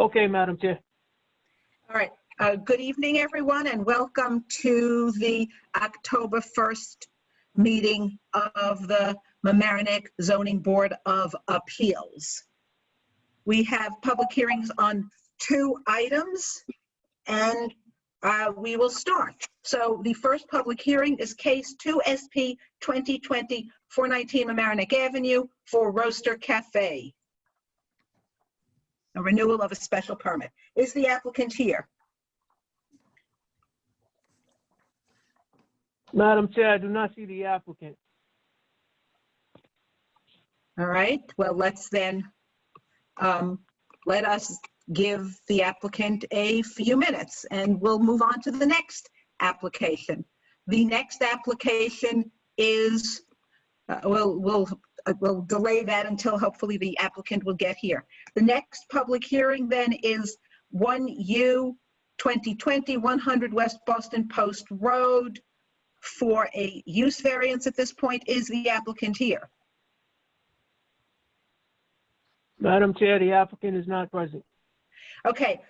Okay, Madam Chair. All right. Good evening, everyone, and welcome to the October 1st meeting of the Mamaroneck Zoning Board of Appeals. We have public hearings on 2 items, and we will start. So the first public hearing is case 2SP 2020-419 Mamaroneck Avenue for Roaster Cafe, a renewal of a special permit. Is the applicant here? Madam Chair, I do not see the applicant. All right, well, let's then, let us give the applicant a few minutes and we'll move on to the next application. The next application is, we'll delay that until hopefully the applicant will get here. The next public hearing then is 1U 2020 100 West Boston Post Road for a use variance. At this point, is the applicant here? Madam Chair, the applicant is not present. Okay,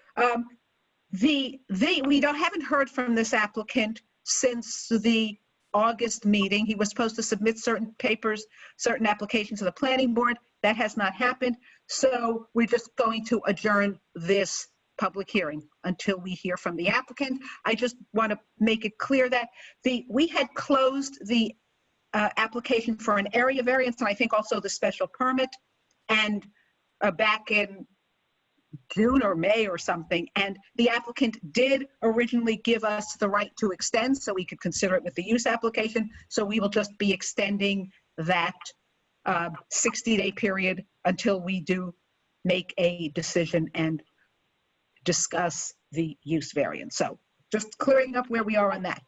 we haven't heard from this applicant since the August meeting. He was supposed to submit certain papers, certain applications to the planning board. That has not happened. So we're just going to adjourn this public hearing until we hear from the applicant. I just want to make it clear that we had closed the application for an area variance, and I think also the special permit, and back in June or May or something, and the applicant did originally give us the right to extend so we could consider it with the use application. So we will just be extending that 60-day period until we do make a decision and discuss the use variance. So just clearing up where we are on that.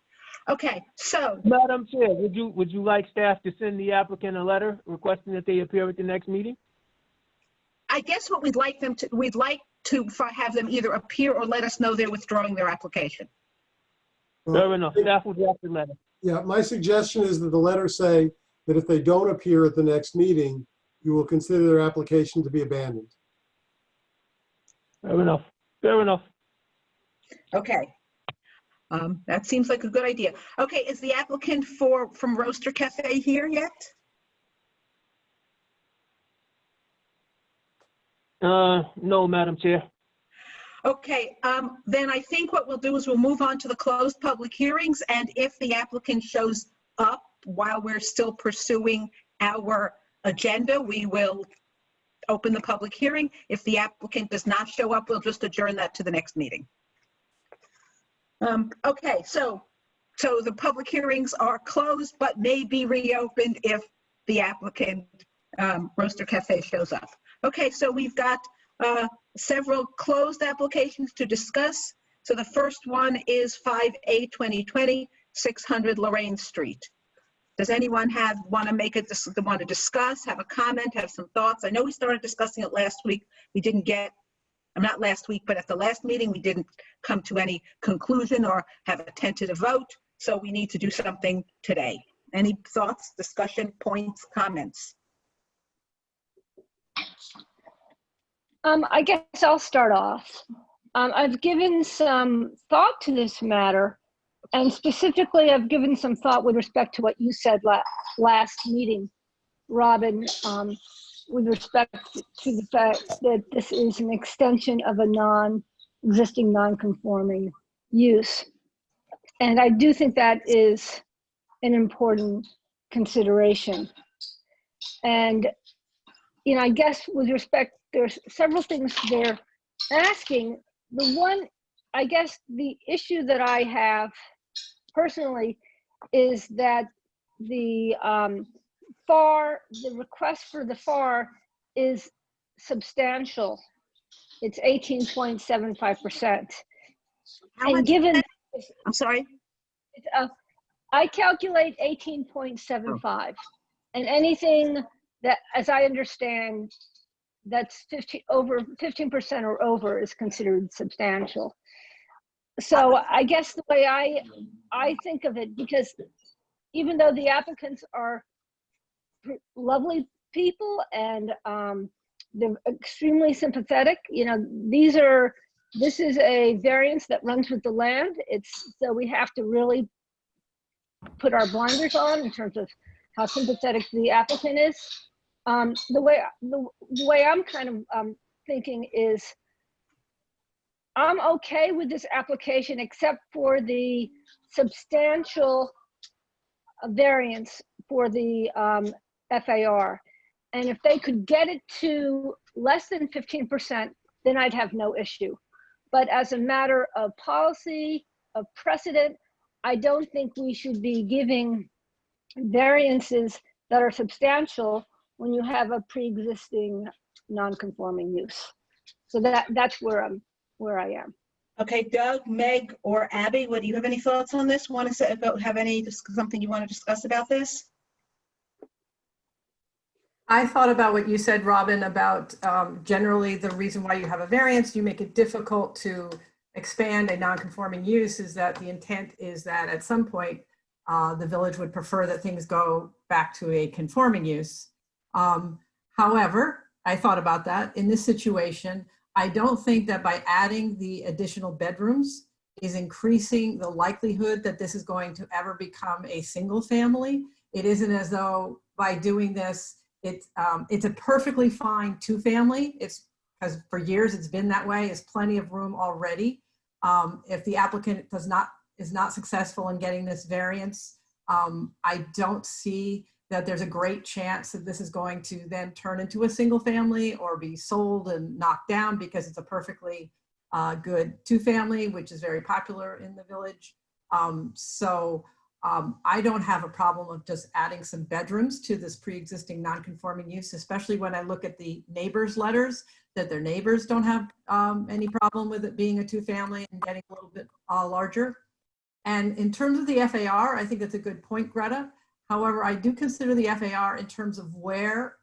Okay, so. Madam Chair, would you like staff to send the applicant a letter requesting that they appear at the next meeting? I guess what we'd like to have them either appear or let us know they're withdrawing their application. Fair enough. Staff will draft the letter. Yeah, my suggestion is that the letter say that if they don't appear at the next meeting, you will consider their application to be abandoned. Fair enough. Fair enough. Okay. That seems like a good idea. Okay, is the applicant from Roaster Cafe here yet? No, Madam Chair. Okay, then I think what we'll do is we'll move on to the closed public hearings, and if the applicant shows up while we're still pursuing our agenda, we will open the public hearing. If the applicant does not show up, we'll just adjourn that to the next meeting. Okay, so the public hearings are closed, but may be reopened if the applicant, Roaster Cafe, shows up. Okay, so we've got several closed applications to discuss. So the first one is 5A 2020 600 Lorraine Street. Does anyone want to discuss, have a comment, have some thoughts? I know we started discussing it last week. We didn't get, not last week, but at the last meeting, we didn't come to any conclusion or have a tentative vote. So we need to do something today. Any thoughts, discussion, points, comments? I guess I'll start off. I've given some thought to this matter, and specifically I've given some thought with respect to what you said last meeting, Robin, with respect to the fact that this is an extension of a existing non-conforming use. And I do think that is an important consideration. And, you know, I guess with respect, there's several things they're asking. The one, I guess the issue that I have personally is that the request for the FAR is substantial. It's 18.75%. And given, I'm sorry? I calculate 18.75, and anything that, as I understand, that's 15% or over is considered substantial. So I guess the way I think of it, because even though the applicants are lovely people and they're extremely sympathetic. You know, this is a variance that runs with the land. So we have to really put our blinders on in terms of how sympathetic the applicant is. The way I'm kind of thinking is, I'm okay with this application except for the substantial variance for the FAR. And if they could get it to less than 15%, then I'd have no issue. But as a matter of policy, of precedent, I don't think we should be giving variances that are substantial when you have a pre-existing non-conforming use. So that's where I am. Okay, Doug, Meg, or Abby, do you have any thoughts on this? Want to say about something you want to discuss about this? I thought about what you said, Robin, about generally the reason why you have a variance, you make it difficult to expand a non-conforming use, is that the intent is that at some point the village would prefer that things go back to a conforming use. However, I thought about that. In this situation, I don't think that by adding the additional bedrooms is increasing the likelihood that this is going to ever become a single family. It isn't as though by doing this, it's a perfectly fine two-family. It's because for years it's been that way. It's plenty of room already. If the applicant is not successful in getting this variance, I don't see that there's a great chance that this is going to then turn into a single family or be sold and knocked down, because it's a perfectly good two-family, which is very popular in the village. I don't have a problem of just adding some bedrooms to this pre-existing non-conforming use, especially when I look at the neighbors' letters, that their neighbors don't have any problem with it being a two-family and getting a little bit larger. And in terms of the FAR, I think that's a good point, Greta. However, I do consider the FAR in terms of where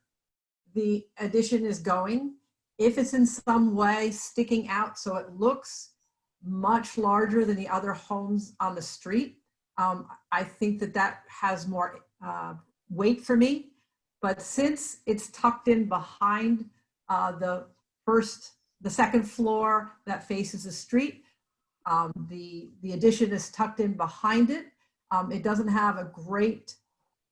the addition is going. If it's in some way sticking out so it looks much larger than the other homes on the street, I think that has more weight for me. But since it's tucked in behind the second floor that faces the street, the addition is tucked in behind it. It doesn't have a great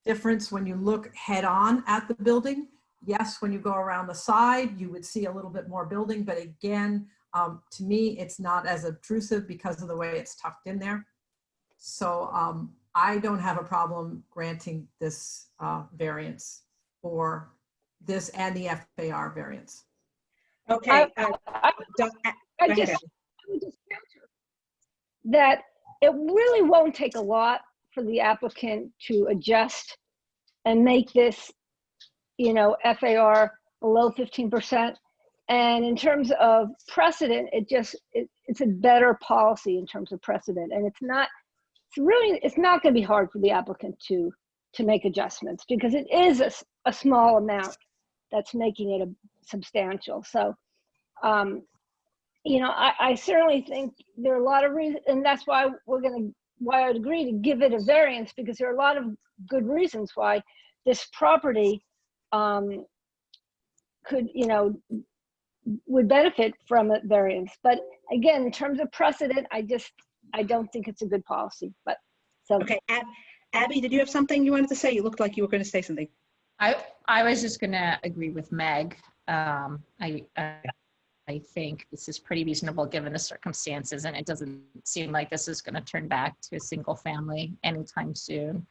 difference when you look head on at the building. Yes, when you go around the side, you would see a little bit more building, but again, to me, it's not as obtrusive because of the way it's tucked in there. So I don't have a problem granting this variance for this and the FAR variance. Okay. I would just counter that it really won't take a lot for the applicant to adjust and make this, FAR below 15%. And in terms of precedent, it's a better policy in terms of precedent. And it's not going to be hard for the applicant to make adjustments, because it is a small amount that's making it a substantial. So, I certainly think there are a lot of reasons, and that's why I'd agree to give it a variance, because there are a lot of good reasons why this property would benefit from a variance. But again, in terms of precedent, I don't think it's a good policy. But so Okay, Abby, did you have something you wanted to say? You looked like you were going to say something. I was just going to agree with Meg. I think this is pretty reasonable given the circumstances, and it doesn't seem like this is going to turn back to a single family anytime soon.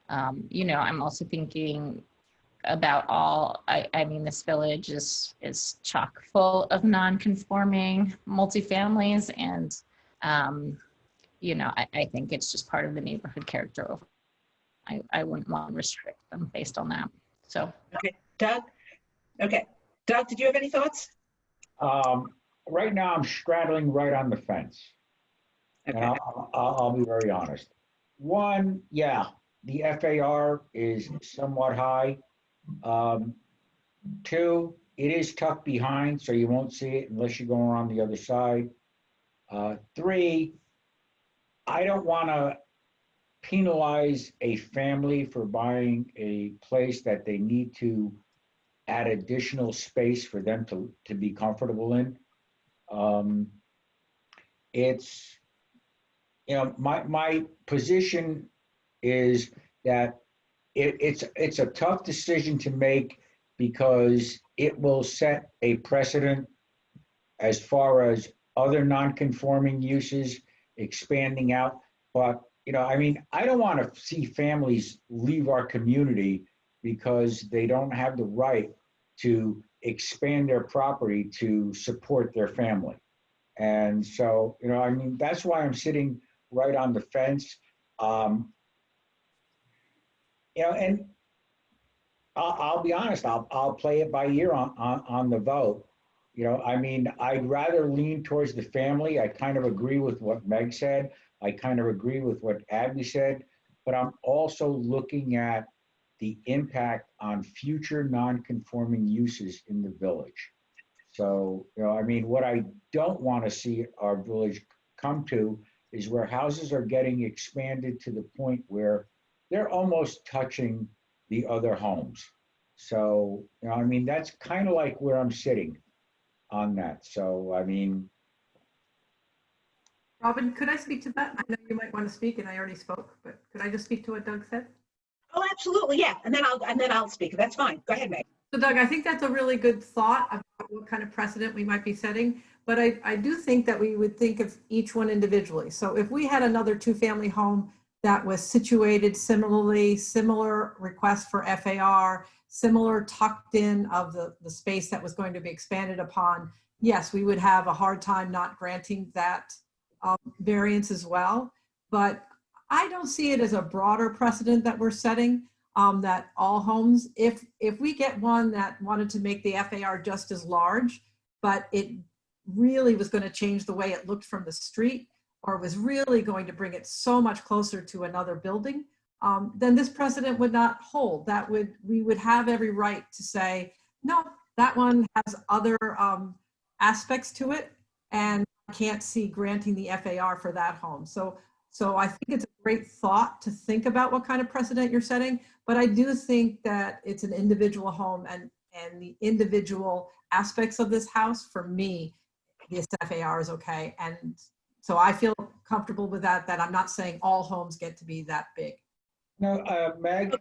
I'm also thinking about I mean, this village is chock full of non-conforming multifamilies, and I think it's just part of the neighborhood character. I wouldn't want to restrict them based on that. So. Okay, Doug. Okay, Doug, did you have any thoughts? Right now I'm straddling right on the fence. Okay. And I'll be very honest. One, yeah, the FAR is somewhat high. Two, it is tucked behind, so you won't see it unless you go around the other side. Three, I don't want to penalize a family for buying a place that they need to add additional space for them to be comfortable in. It's, my position is that it's a tough decision to make because it will set a precedent as far as other non-conforming uses expanding out. But, I don't want to see families leave our community because they don't have the right to expand their property to support their family. And so, that's why I'm sitting right on the fence. And I'll be honest, I'll play it by ear on the vote. I'd rather lean towards the family. I kind of agree with what Meg said. I kind of agree with what Abby said, but I'm also looking at the impact on future non-conforming uses in the village. So, what I don't want to see our village come to is where houses are getting expanded to the point where they're almost touching the other homes. So, that's kind of like where I'm sitting on that. So, Robin, could I speak to that? I know you might want to speak, and I already spoke, but could I just speak to what Doug said? Oh, absolutely, yeah. And then I'll speak. That's fine. Go ahead, Meg. So Doug, I think that's a really good thought about what kind of precedent we might be setting. But I do think that we would think of each one individually. So if we had another two-family home that was situated similarly, similar request for FAR, similar tucked in of the space that was going to be expanded upon, yes, we would have a hard time not granting that variance as well. But I don't see it as a broader precedent that we're setting, that all homes, if we get one that wanted to make the FAR just as large, but it really was going to change the way it looked from the street, or was really going to bring it so much closer to another building, then this precedent would not hold. We would have every right to say, no, that one has other aspects to it, and I can't see granting the FAR for that home. So I think it's a great thought to think about what kind of precedent you're setting, but I do think that it's an individual home, and the individual aspects of this house, for me, this FAR is okay. And so I feel comfortable with that I'm not saying all homes get to be that big. No, Meg,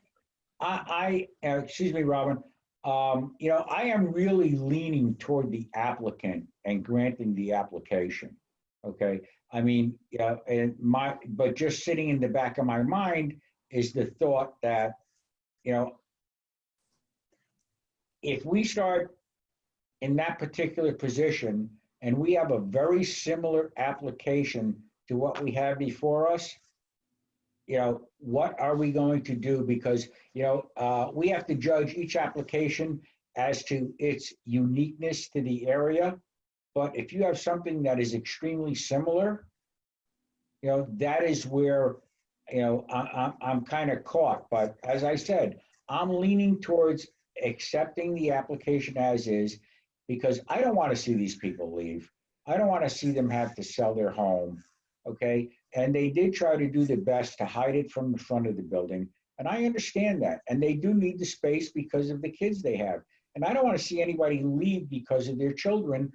excuse me, Robin. I am really leaning toward the applicant and granting the application. Okay. But just sitting in the back of my mind is the thought that, if we start in that particular position and we have a very similar application to what we have before us, what are we going to do? Because, we have to judge each application as to its uniqueness to the area. But if you have something that is extremely similar, that is where, I'm kind of caught. But as I said, I'm leaning towards accepting the application as is, because I don't want to see these people leave. I don't want to see them have to sell their home. Okay. And they did try to do the best to hide it from the front of the building. And I understand that. And they do need the space because of the kids they have. And I don't want to see anybody leave because of their children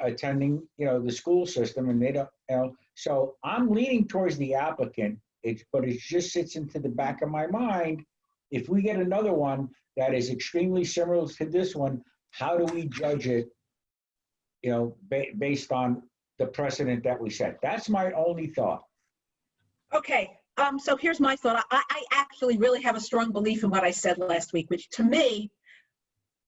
attending, the school system, and they don't, so I'm leaning towards the applicant, but it just sits into the back of my mind. If we get another one that is extremely similar to this one, how do we judge it, based on the precedent that we set? That's my only thought. Okay, so here's my thought. I actually really have a strong belief in what I said last week, which to me,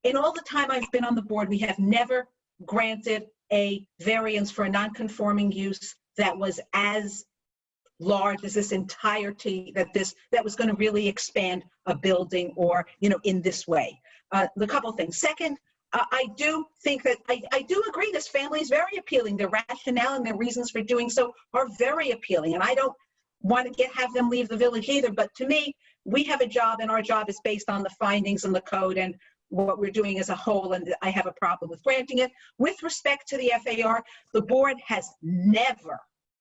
in all the time I've been on the board, we have never granted a variance for a non-conforming use that was as large as this entirety, that was going to really expand a building, or, in this way. The couple things. Second, I do think that I do agree this family is very appealing. Their rationale and their reasons for doing so are very appealing. And I don't want to have them leave the village either. But to me, we have a job, and our job is based on the findings and the code and what we're doing as a whole. And I have a problem with granting it. With respect to the FAR, the board has never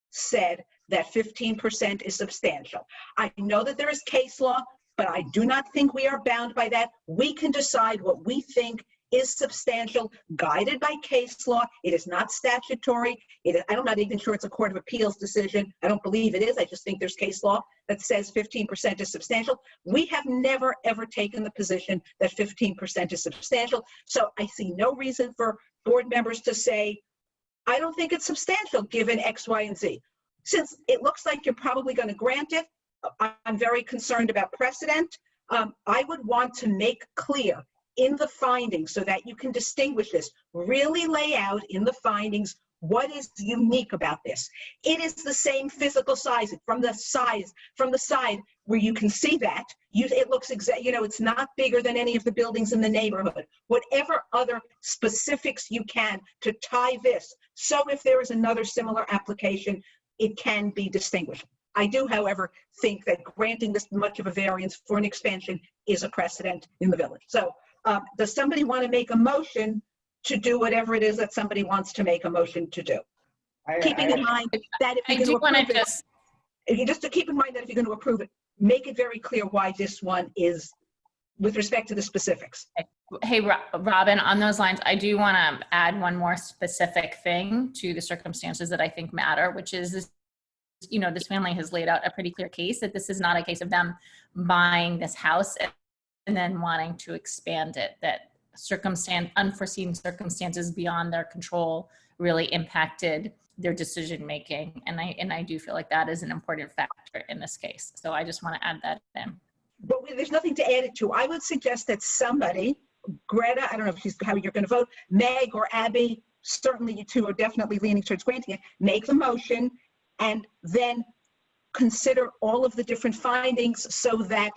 said that 15% is substantial. I know that there is case law but I do not think we are bound by that. We can decide what we think is substantial, guided by case law. It is not statutory. I'm not even sure it's a Court of Appeals decision. I don't believe it is. I just think there's case law that says 15% is substantial. We have never, ever taken the position that 15% is substantial. So I see no reason for board members to say, I don't think it's substantial given X, Y, and Z. Since it looks like you're probably going to grant it, I'm very concerned about precedent. I would want to make clear in the findings so that you can distinguish this, really lay out in the findings what is unique about this. It is the same physical size from the side where you can see that. It looks it's not bigger than any of the buildings in the neighborhood. Whatever other specifics you can to tie this, so if there is another similar application, it can be distinguished. I do, however, think that granting this much of a variance for an expansion is a precedent in the village. So does somebody want to make a motion to do whatever it is that somebody wants to make a motion to do? Keeping in mind that if I you're do going want to to approve it, just to keep in mind that if you're going to approve it, make it very clear why this one is with respect to the specifics. Hey, Robin, on those lines, I do want to add one more specific thing to the circumstances that I think matter, which is this, this family has laid out a pretty clear case that this is not a case of them buying this house and then wanting to expand it, that unforeseen circumstances beyond their control really impacted their decision making. And I do feel like that is an important factor in this case. So I just want to add that in. But there's nothing to add it to. I would suggest that somebody, Greta, I don't know how you're going to vote, Meg or Abby, certainly you two are definitely leaning towards granting it, make the motion and then consider all of the different findings so that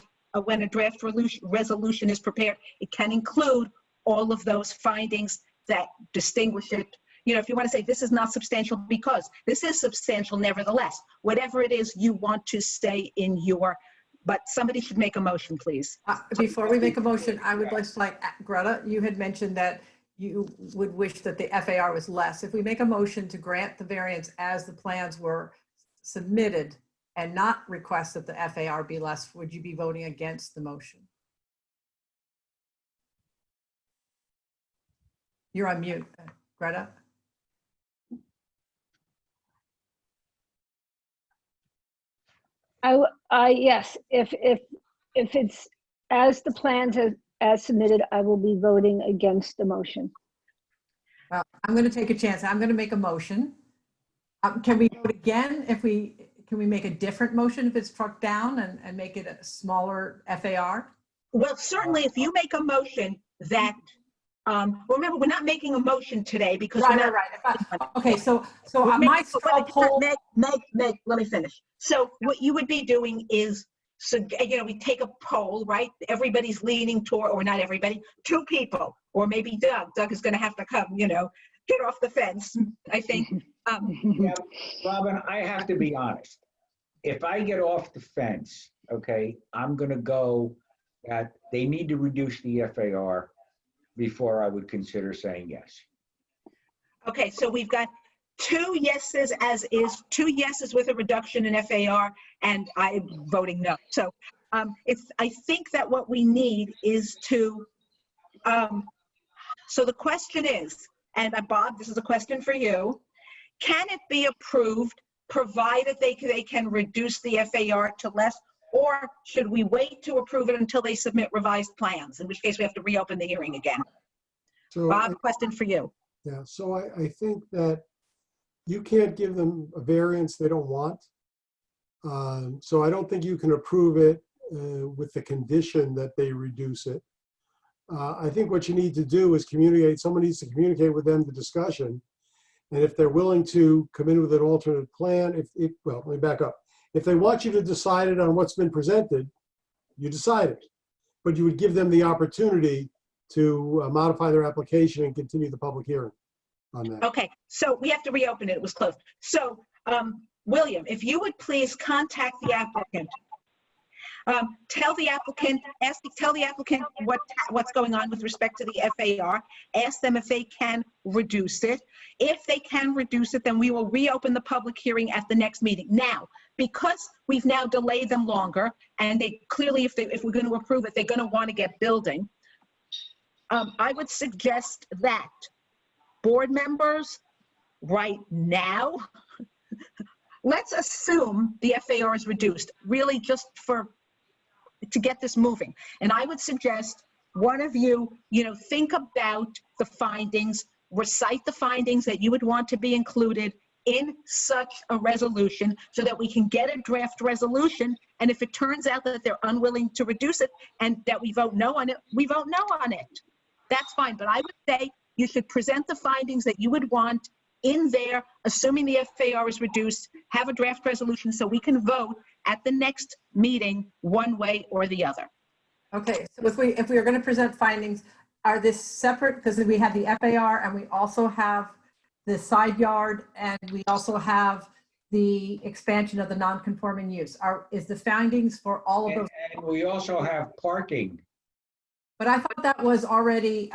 when a draft resolution is prepared, it can include all of those findings that distinguish it. If you want to say this is not substantial because this is substantial nevertheless, whatever it is you want to say in but somebody should make a motion, please. Before we make a motion, I would like, Greta, you had mentioned that you would wish that the FAR was less. If we make a motion to grant the variance as the plans were submitted and not request that the FAR be less, would you be voting against the motion? You're on mute, Greta. Yes, if it's as the plans as submitted, I will be voting against the motion. Well, I'm going to take a chance. I'm going to make a motion. Can we vote again can we make a different motion if it's struck down and make it a smaller FAR? Well, certainly if you make a motion that, remember, we're not making a motion today because Right. Okay, so my straw poll. Meg, let me finish. So what you would be doing is, we take a poll, right? Everybody's leaning toward, or not everybody, two people, or maybe Doug. Doug is going to have to come, get off the fence, I think. Yeah, Robin, I have to be honest. If I get off the fence, okay, I'm going to go that they need to reduce the FAR before I would consider saying yes. Okay, so we've got 2 yeses as is, 2 yeses with a reduction in FAR, and I'm voting no. So I think that what we need is to, so the question is, and Bob, this is a question for you, can it be approved provided they can reduce the FAR to less, or should we wait to approve it until they submit revised plans, in which case we have to reopen the hearing again? So Bob, question for you. Yeah, so I think that you can't give them a variance they don't want. So I don't think you can approve it with the condition that they reduce it. I think what you need to do is communicate, someone needs to communicate with them the discussion. And if they're willing to come in with an alternate plan, well, let me back up. If they want you to decide it on what's been presented, you decide it. But you would give them the opportunity to modify their application and continue the public hearing on that. Okay, so we have to reopen it. It was closed. So, William, if you would please contact the applicant. Tell the applicant what's going on with respect to the FAR. Ask them if they can reduce it. If they can reduce it, then we will reopen the public hearing at the next meeting. Now, because we've now delayed them longer, and they clearly, if we're going to approve it, they're going to want to get building. I would suggest that board members right now, let's assume the FAR is reduced, really just to get this moving. And I would suggest one of you, think about the findings, recite the findings that you would want to be included in such a resolution so that we can get a draft resolution. And if it turns out that they're unwilling to reduce it and that we vote no on it, we vote no on it. That's fine. But I would say you should present the findings that you would want in there, assuming the FAR is reduced, have a draft resolution so we can vote at the next meeting one way or the other. Okay, so if we are going to present findings, are this separate? Because we have the FAR and we also have the side yard and we also have the expansion of the non-conforming use. Is the findings for all of those? And we also have parking. But I thought that was already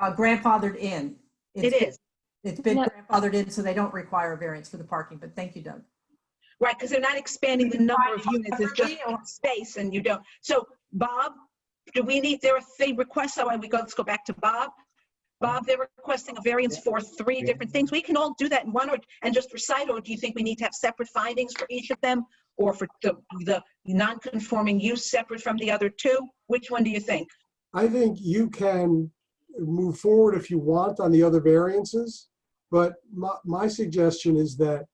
grandfathered in. It is. It's been grandfathered in, so they don't require a variance for the parking, but thank you, Doug. Right, because they're not expanding the number of units, it's just space and you don't. So Bob, do we need, they request, so let's go back to Bob. Bob, they're requesting a variance for 3 different things. We can all do that in one and just recite, or do you think we need to have separate findings for each of them? Or for the non-conforming use separate from the other 2? Which one do you think? I think you can move forward if you want on the other variances, but my suggestion is that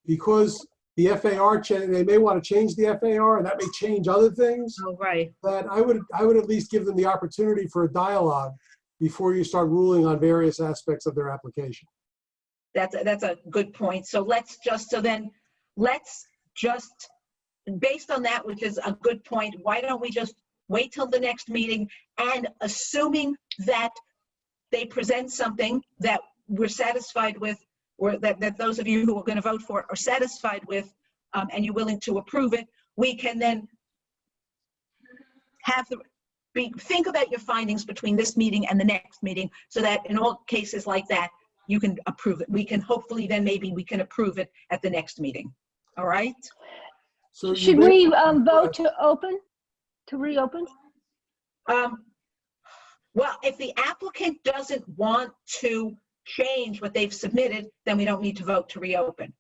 because the FAR, they may want to change the FAR, and that may change other things. Oh, right. That I would at least give them the opportunity for a dialogue before you start ruling on various aspects of their application. That's a good point. So let's just, based on that, which is a good point, why don't we just wait till the next meeting, and assuming that they present something that we're satisfied with, or that those of you who are going to vote for it are satisfied with, and you're willing to approve it, we can then think about your findings between this meeting and the next meeting, so that in all cases like that, you can approve it. We can hopefully then maybe we can approve it at the next meeting. All right? So Should we vote to reopen? Well, if the applicant doesn't want to change what they've submitted, then we don't need to vote to reopen.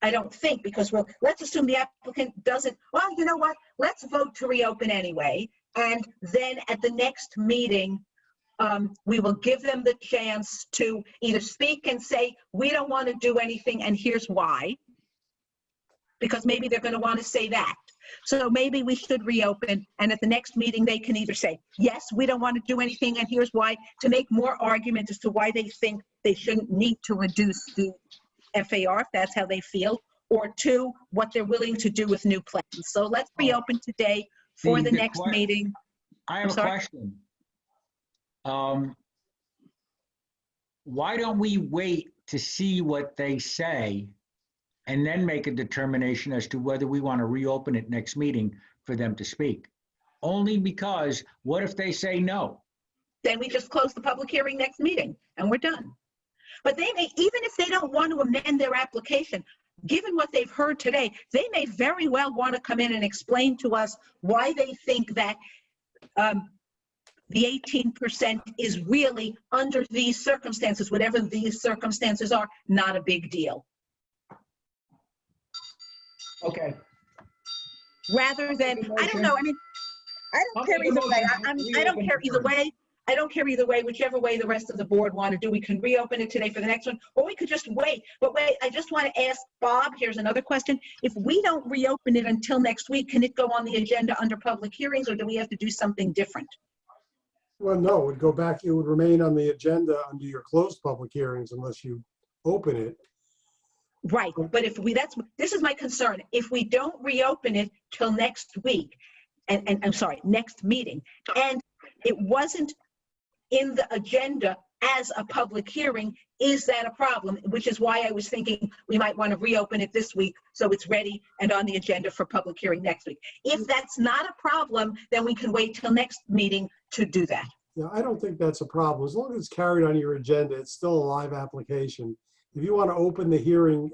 I don't think, because let's assume the applicant doesn't, well, you know what? Let's vote to reopen anyway. And then at the next meeting, we will give them the chance to either speak and say, we don't want to do anything and here's why. Because maybe they're going to want to say that. So maybe we should reopen, and at the next meeting, they can either say, yes, we don't want to do anything, and here's why, to make more argument as to why they think they shouldn't need to reduce the FAR, if that's how they feel, or 2, what they're willing to do with new plans. So let's reopen today for the next meeting. I have a question. Why don't we wait to see what they say and then make a determination as to whether we want to reopen it next meeting for them to speak? Only because what if they say no? Then we just close the public hearing next meeting and we're done. But they may, even if they don't want to amend their application, given what they've heard today, they may very well want to come in and explain to us why they think that the 18% is really, under these circumstances, whatever these circumstances are, not a big deal. Okay. Rather than, I don't know, I mean, I don't care either way. I don't care either way. I don't care either way, whichever way the rest of the board want to do. We can reopen it today for the next one, or we could just wait. But wait, I just want to ask Bob, here's another question. If we don't reopen it until next week, can it go on the agenda under public hearings, or do we have to do something different? Well, no, it would go back, it would remain on the agenda under your closed public hearings unless you open it. Right, but if we, this is my concern. If we don't reopen it till next week, and I'm sorry, next meeting, and it wasn't in the agenda as a public hearing, is that a problem? Which is why I was thinking we might want to reopen it this week so it's ready and on the agenda for public hearing next week. If that's not a problem, then we can wait till next meeting to do that. Yeah, I don't think that's a problem. As long as it's carried on your agenda, it's still a live application. If you want to open the hearing,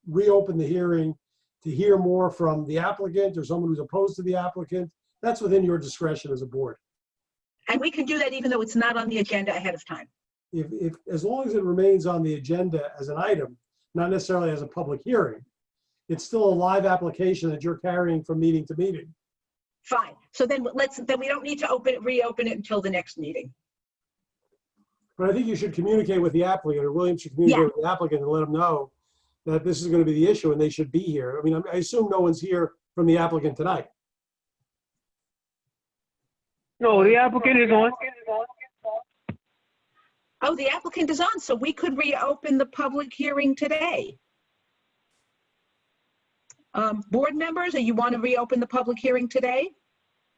reopen the hearing to hear more from the applicant or someone who's opposed to the applicant, that's within your discretion as a board. And we can do that even though it's not on the agenda ahead of time. As long as it remains on the agenda as an item, not necessarily as a public hearing, it's still a live application that you're carrying from meeting to meeting. Fine. So then we don't need to reopen it until the next meeting. But I think you should communicate with the applicant, or William should communicate with the applicant and let them know that this is going to be the issue and they should be here. I mean, I assume no one's here from the applicant tonight. No, the applicant is on. Oh, the applicant is on, so we could reopen the public hearing today. Board members, do you want to reopen the public hearing today?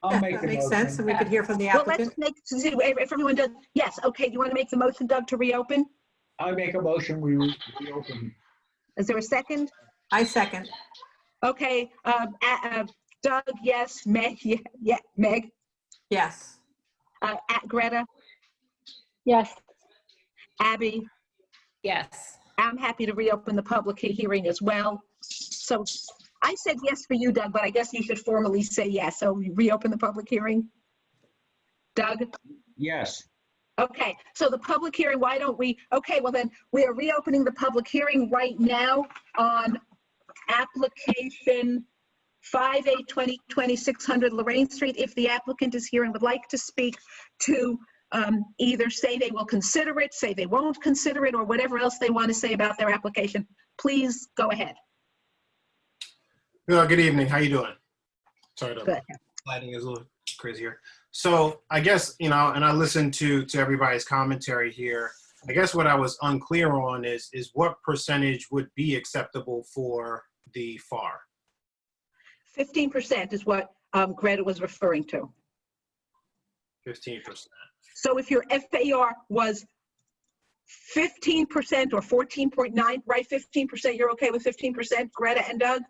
I'll make That the makes motion. sense, and we could hear from the Well, applicant. let's see if everyone does. Yes, okay, you want to make the motion, Doug, to reopen? I make a motion, we reopen. Is there a second? I second. Okay, Doug, yes, Meg, yeah, Meg, Yes. Greta, Yes. Abby, Yes. I'm happy to reopen the public hearing as well. So I said yes for you, Doug, but I guess you should formally say yes. So we reopen the public hearing? Doug? Yes. Okay, so the public hearing, why don't we, okay, well then, we are reopening the public hearing right now on application 5820 600 Lorraine Street. If the applicant is here and would like to speak to either say they will consider it, say they won't consider it, or whatever else they want to say about their application, please go ahead. Good evening. How you doing? Sorry, Good. the lighting is a little crazy here. So I guess, and I listened to everybody's commentary here. I guess what I was unclear on is what percentage would be acceptable for the FAR? 15% is what Greta was referring to. 15%. So if your FAR was 15% or 14.9, right, 15%, you're okay with 15%, Greta and Doug?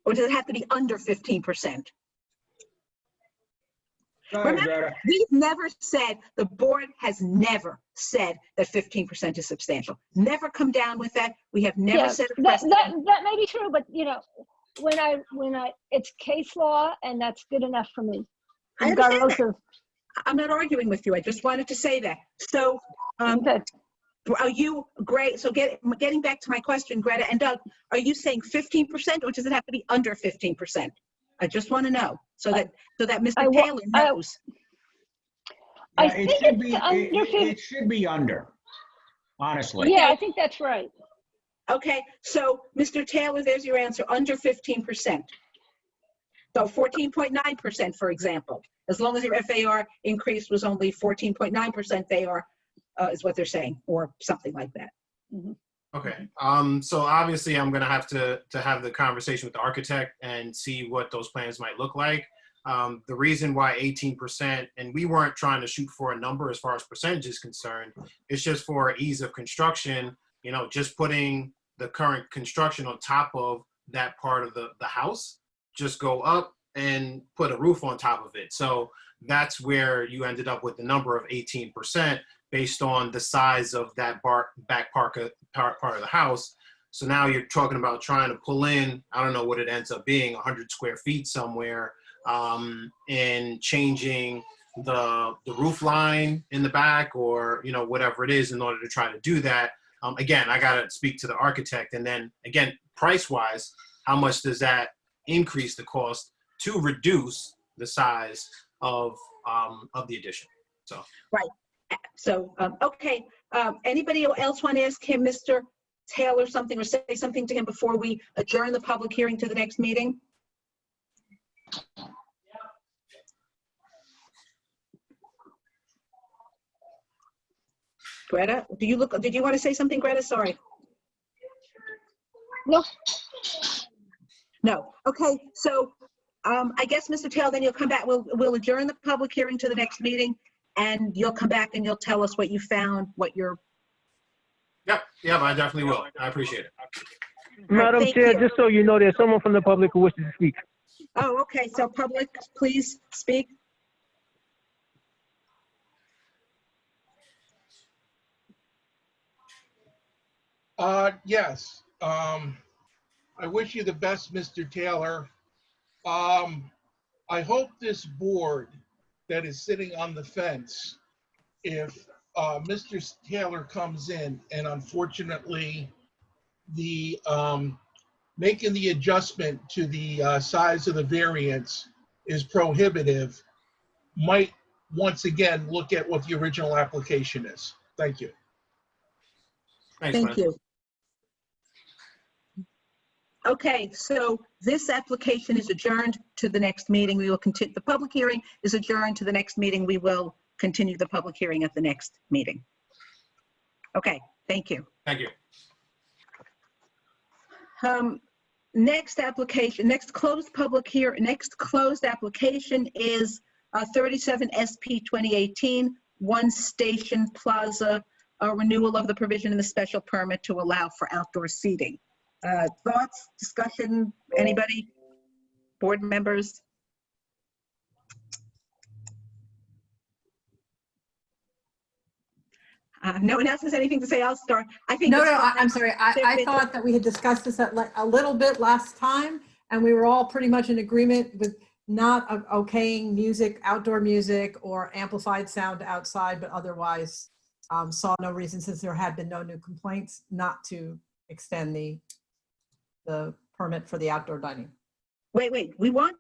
Or does it have to be under 15%? Go ahead, Remember, Greta. we've never said, the board has never said that 15% is substantial. Never come down with that. We have never Yeah, said a that precedent. may be true, but when I it's case law, and that's good enough for me. I understand Regardless that. of, I'm not arguing with you. I just wanted to say that. So, okay. are you, great, so getting back to my question, Greta and Doug, are you saying 15% or does it have to be under 15%? I just want to know so that Mr. Taylor knows. I Yeah, think it should be, it's under it should be under, honestly. Yeah, I think that's right. Okay, so Mr. Taylor, there's your answer, under 15%. So 14.9%, for example, as long as your FAR increase was only 14.9% FAR is what they're saying, or something like that. Mhm. Okay. So obviously I'm going to have to have the conversation with the architect and see what those plans might look like. The reason why 18%, and we weren't trying to shoot for a number as far as percentage is concerned, it's just for ease of construction, just putting the current construction on top of that part of the house, just go up and put a roof on top of it. So that's where you ended up with the number of 18% based on the size of that back part of the house. So now you're talking about trying to pull in, I don't know what it ends up being, 100 square feet somewhere, and changing the roof line in the back, or whatever it is, in order to try to do that. Again, I got to speak to the architect, and then again, price wise, how much does that increase the cost to reduce the size of the addition? So Right. So, okay, anybody else want to ask him, Mr. Taylor, something, or say something to him before we adjourn the public hearing to the next meeting? Greta, did you want to say something, Greta? Sorry. No. No. Okay, so I guess, Mr. Taylor, then you'll come back. We'll adjourn the public hearing to the next meeting, and you'll come back and you'll tell us what you found, what you're. Yep, I definitely will. I appreciate it. Madam thank Chair, you. just so you know, there's someone from the public who wishes to speak. Oh, okay, so public, please speak. Yes. I wish you the best, Mr. Taylor. I hope this board that is sitting on the fence, if Mr. Taylor comes in and unfortunately the making the adjustment to the size of the variance is prohibitive, might once again look at what the original application is. Thank you. Thanks, Thank man. you. Okay, so this application is adjourned to the next meeting. We will continue, the public hearing is adjourned to the next meeting. We will continue the public hearing at the next meeting. Okay, thank you. Thank you. Next application, next closed application is 37 SP 2018, One Station Plaza, renewal of the provision in the special permit to allow for outdoor seating. Thoughts, discussion, anybody? Board members? No one else has anything to say. I'll start. I think No, it's no, fine. I'm sorry. I thought that we had discussed this at a little bit last time, and we were all pretty much in agreement with not okaying music, outdoor music, or amplified sound outside, but otherwise saw no reason, since there had been no new complaints, not to extend the permit for the outdoor dining. Wait, we want,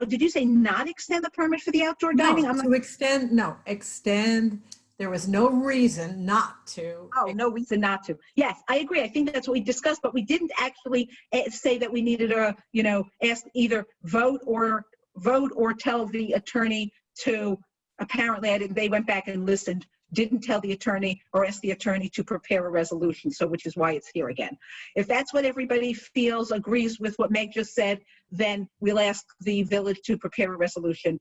did you say not extend the permit for the outdoor dining? No, to extend, no, extend. There was no reason not to. Oh, no reason not to. Yes, I agree. I think that's what we discussed, but we didn't actually say that we needed a, ask either vote or tell the attorney to, apparently they went back and listened, didn't tell the attorney or ask the attorney to prepare a resolution, so which is why it's here again. If that's what everybody feels, agrees with what Meg just said, then we'll ask the village to prepare a resolution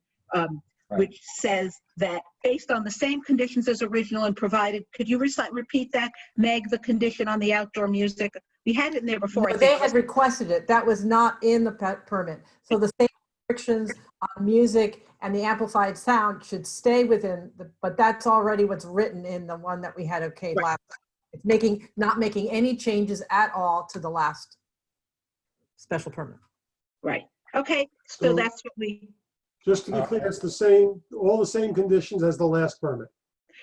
which says that based on the same conditions as original and provided, could you repeat that, Meg, the condition on the outdoor music? We had it in there before. No, they had requested it. That was not in the permit. So the same restrictions on music and the amplified sound should stay within, but that's already what's written in the one that we had okayed last. It's not making any changes at all to the last special permit. Right. Okay, so that's what we. Just to be clear, it's the same, all the same conditions as the last permit.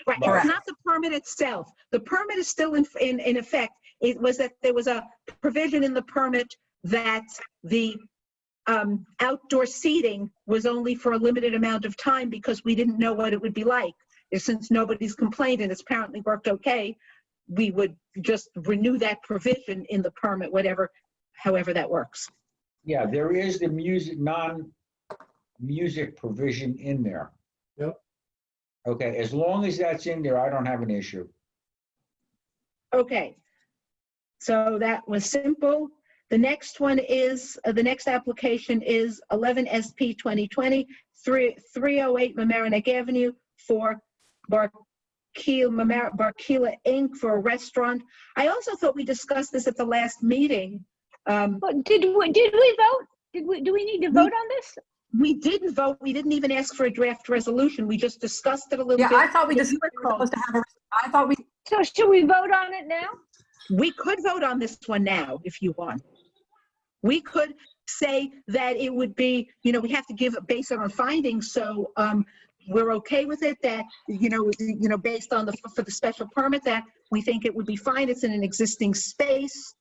Right, it's not the permit itself. The permit is still in effect. It was that there was a provision in the permit that the outdoor seating was only for a limited amount of time because we didn't know what it would be like. Since nobody's complained and it's apparently worked okay, we would just renew that provision in the permit, however that works. Yeah, there is the non-music provision in there. Yep. Okay, as long as that's in there, I don't have an issue. Okay, so that was simple. The next one is, the next application is 11 SP 2020, 308 Mamaroneck Avenue for Barkila Inc. for a restaurant. I also thought we discussed this at the last meeting. But did we vote? Do we need to vote on this? We didn't vote. We didn't even ask for a draft resolution. We just discussed it a little bit. Yeah, I thought we just supposed to have So should we vote on it now? We could vote on this one now if you want. We could say that it would be, we have to give it based on our findings. So we're okay with it that, based on for the special permit that we think it would be fine. It's in an existing space.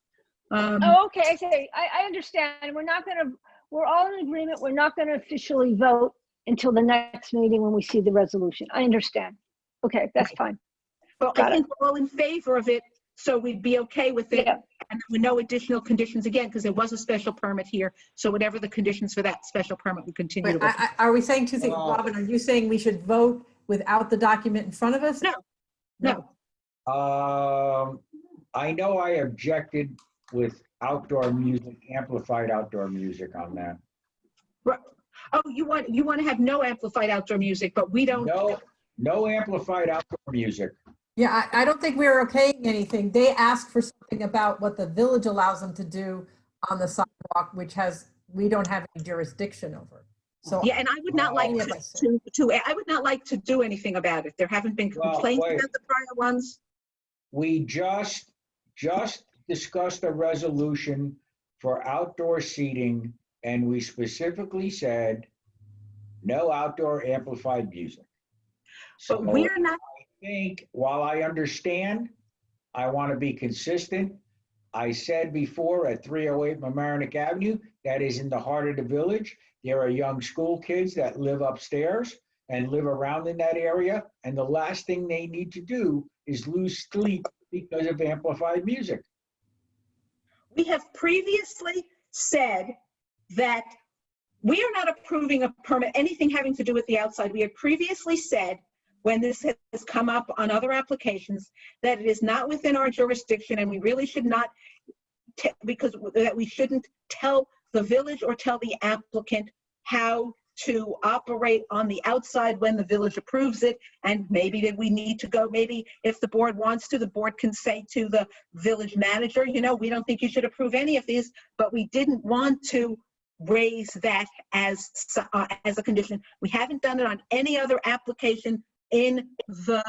Okay, I understand. We're all in agreement. We're not going to officially vote until the next meeting when we see the resolution. I understand. Okay, that's fine. Well, I think we're all in favor of it, so we'd be okay with it. Yeah. And with no additional conditions again, because there was a special permit here. So whatever the conditions for that special permit would continue. Wait, are we saying two things? Robin, are you saying we should vote without the document in front of us? No. I know I objected with outdoor music, amplified outdoor music on that. Oh, you want to have no amplified outdoor music, but we don't. No amplified outdoor music. Yeah, I don't think we're okaying anything. They asked for something about what the village allows them to do on the sidewalk, which we don't have any jurisdiction over. So Yeah, and I would not like Any of us. I would not like to do anything about it. There haven't been Well, complaints wait. about the prior ones. We just discussed a resolution for outdoor seating, and we specifically said no outdoor amplified music. So But we're not, I think, while I understand, I want to be consistent. I said before at 308 Mamaroneck Avenue, that is in the heart of the village. There are young school kids that live upstairs and live around in that area. And the last thing they need to do is lose sleep because of amplified music. we have previously said that we are not approving a permit, anything having to do with the outside. We had previously said, when this has come up on other applications, that it is not within our jurisdiction and we really should not, because that we shouldn't tell the village or tell the applicant how to operate on the outside when the village approves it. And maybe that we need to go, maybe if the board wants to, the board can say to the village manager, you know, we don't think you should approve any of these, but we didn't want to raise that as a condition. We haven't done it on any other application in the,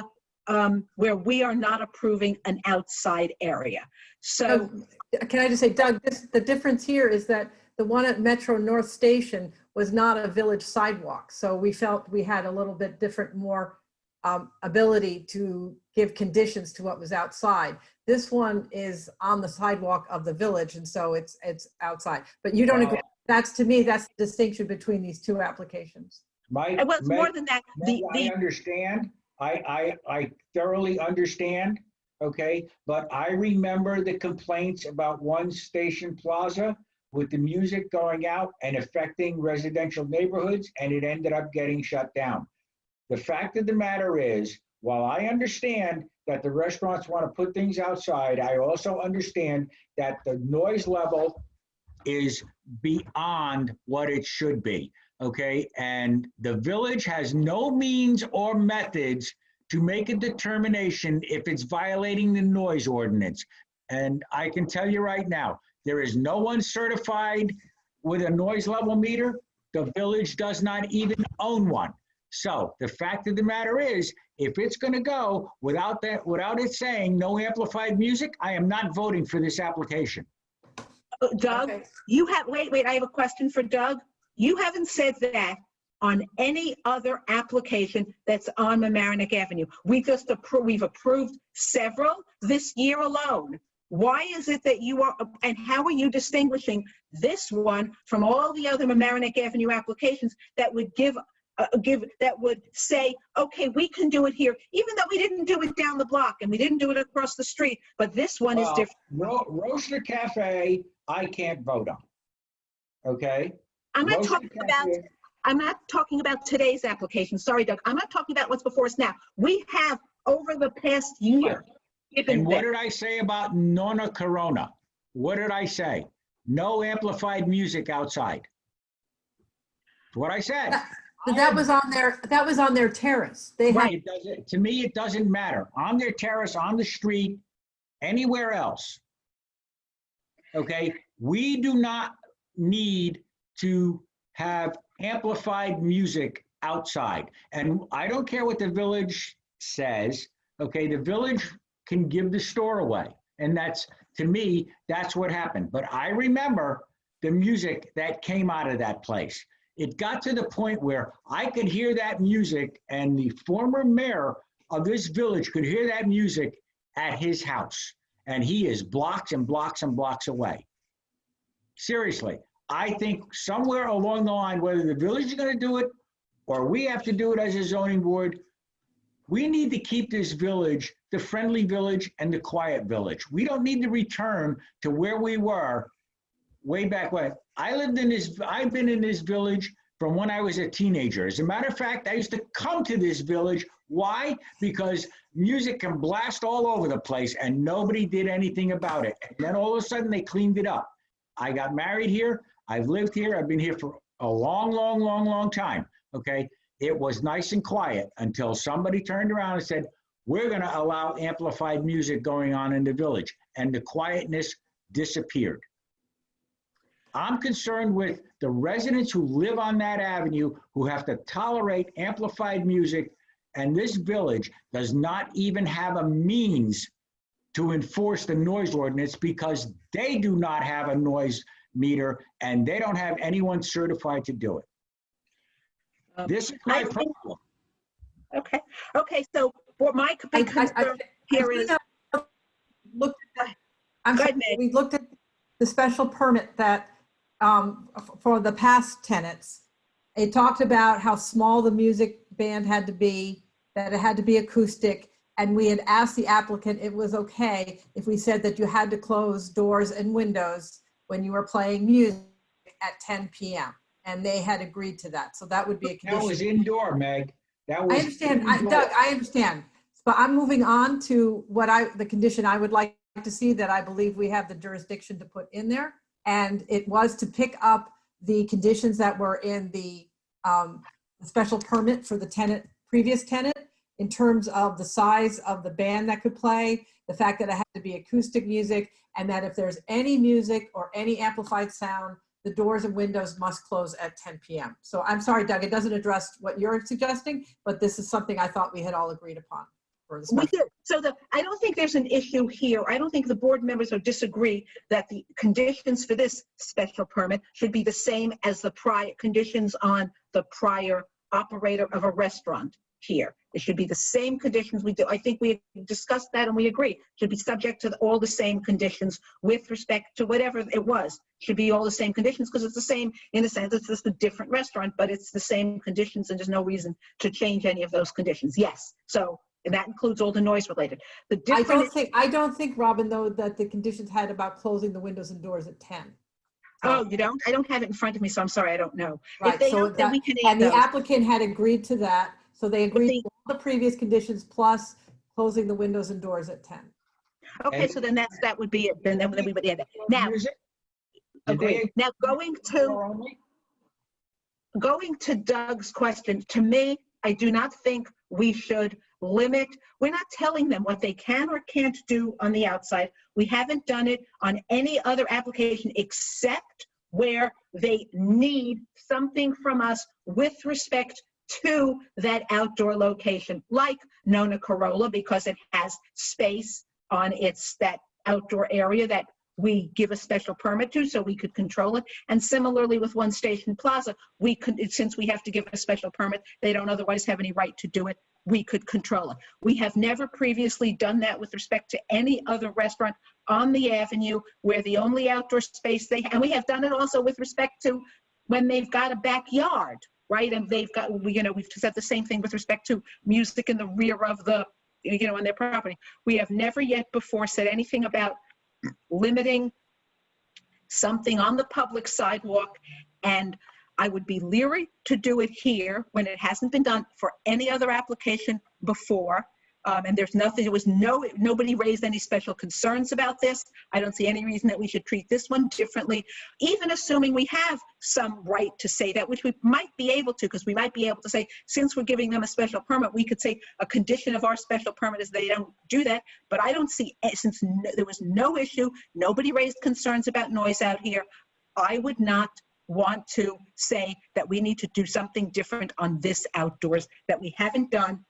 where we are not approving an outside area. So, can I just say, Doug, the difference here is that the one at Metro North Station was not a village sidewalk. So we felt we had a little bit different, more ability to give conditions to what was outside. This one is on the sidewalk of the village, and so it's outside. But you don't agree. That's, to me, that's the distinction between these two applications. Mike, well, it's more than that. I understand. I thoroughly understand. Okay, but I remember the complaints about One Station Plaza with the music going out and affecting residential neighborhoods, and it ended up getting shut down. The fact of the matter is, while I understand that the restaurants want to put things outside, I also understand that the noise level is beyond what it should be, okay? And the village has no means or methods to make a determination if it's violating the noise ordinance. And I can tell you right now, there is no one certified with a noise level meter. The village does not even own one. So the fact of the matter is, if it's going to go without it saying no amplified music, I am not voting for this application. Doug, Okay. you have, wait, I have a question for Doug. You haven't said that on any other application that's on Mamaroneck Avenue. We've approved several this year alone. Why is it that you are, and how are you distinguishing this one from all the other Mamaroneck Avenue applications that would that would say, okay, we can do it here, even though we didn't do it down the block and we didn't do it across the street, but this one is different. Roaster Cafe, I can't vote on, okay? I'm not talking about today's application. Sorry, Doug. I'm not talking about what's before us now. We have, over the past year, And what did I say about Nona Corona? What did I say? No amplified music outside. That's what I said. That was on their terrace. They had, To me, it doesn't matter. On their terrace, on the street, anywhere else. Okay, we do not need to have amplified music outside. And I don't care what the village says. Okay, the village can give the store away. And that's, to me, that's what happened. But I remember the music that came out of that place. It got to the point where I could hear that music, and the former mayor of this village could hear that music at his house. And he is blocks and blocks and blocks away. Seriously, I think somewhere along the line, whether the village is going to do it or we have to do it as a zoning board, we need to keep this village the friendly village and the quiet village. We don't need to return to where we were way back when. I've been in this village from when I was a teenager. As a matter of fact, I used to come to this village. Why? Because music can blast all over the place and nobody did anything about it. And then all of a sudden they cleaned it up. I got married here. I've lived here. I've been here for a long, long, long, long time. Okay. it was nice and quiet until somebody turned around and said, we're going to allow amplified music going on in the village. And the quietness disappeared. I'm concerned with the residents who live on that avenue who have to tolerate amplified music, and this village does not even have a means to enforce the noise ordinance because they do not have a noise meter and they don't have anyone certified to do it. This is my problem. Okay, so what my big concern here is. Looked at, Go ahead, Meg. we looked at the special permit that for the past tenants. It talked about how small the music band had to be, that it had to be acoustic, and we had asked the applicant it was okay if we said that you had to close doors and windows when you were playing music at 10 p.m. and they had agreed to that. So that would be a condition. That was indoor, Meg. That was I understand, indoor. Doug, I understand. But I'm moving on to what the condition I would like to see that I believe we have the jurisdiction to put in there. And it was to pick up the conditions that were in the special permit for the tenant, previous tenant, in terms of the size of the band that could play, the fact that it had to be acoustic music, and that if there's any music or any amplified sound, the doors and windows must close at 10 p.m. So I'm sorry, Doug, it doesn't address what you're suggesting, but this is something I thought we had all agreed upon. We do. So I don't think there's an issue here. I don't think the board members will disagree that the conditions for this special permit should be the same as the prior conditions on the prior operator of a restaurant here. It should be the same conditions we do. I think we discussed that and we agree. Should be subject to all the same conditions with respect to whatever it was. Should be all the same conditions because it's the same in a sense. It's just a different restaurant, but it's the same conditions and there's no reason to change any of those conditions. Yes. So and that includes all the noise related. I don't think, Robin, though, that the conditions had about closing the windows and doors at 10. Oh, you don't? I don't have it in front of me, so I'm sorry, I don't know. Right, If they so don't, then we can add and the those. applicant had agreed to that. So they agreed to all the previous conditions plus closing the windows and doors at 10. Okay, so then that would be it. Then we would add that. Now, Music? agree. Now going to Doug's question, to me, I do not think we should limit. We're not telling them what they can or can't do on the outside. We haven't done it on any other application except where they need something from us with respect to that outdoor location, like Nona Corolla, because it has space on that outdoor area that we give a special permit to, so we could control it. And similarly with One Station Plaza, we could, since we have to give a special permit, they don't otherwise have any right to do it, we could control it. We have never previously done that with respect to any other restaurant on the avenue where the only outdoor space and we have done it also with respect to when they've got a backyard, right? And they've got, we've said the same thing with respect to music in the rear of the, on their property. We have never yet before said anything about limiting something on the public sidewalk, and I would be leery to do it here when it hasn't been done for any other application before. And nobody raised any special concerns about this. I don't see any reason that we should treat this one differently, even assuming we have some right to say that, which we might be able to, because we might be able to say, since we're giving them a special permit, we could say a condition of our special permit is they don't do that. But I don't see, since there was no issue, nobody raised concerns about noise out here, I would not want to say that we need to do something different on this outdoors that we haven't done,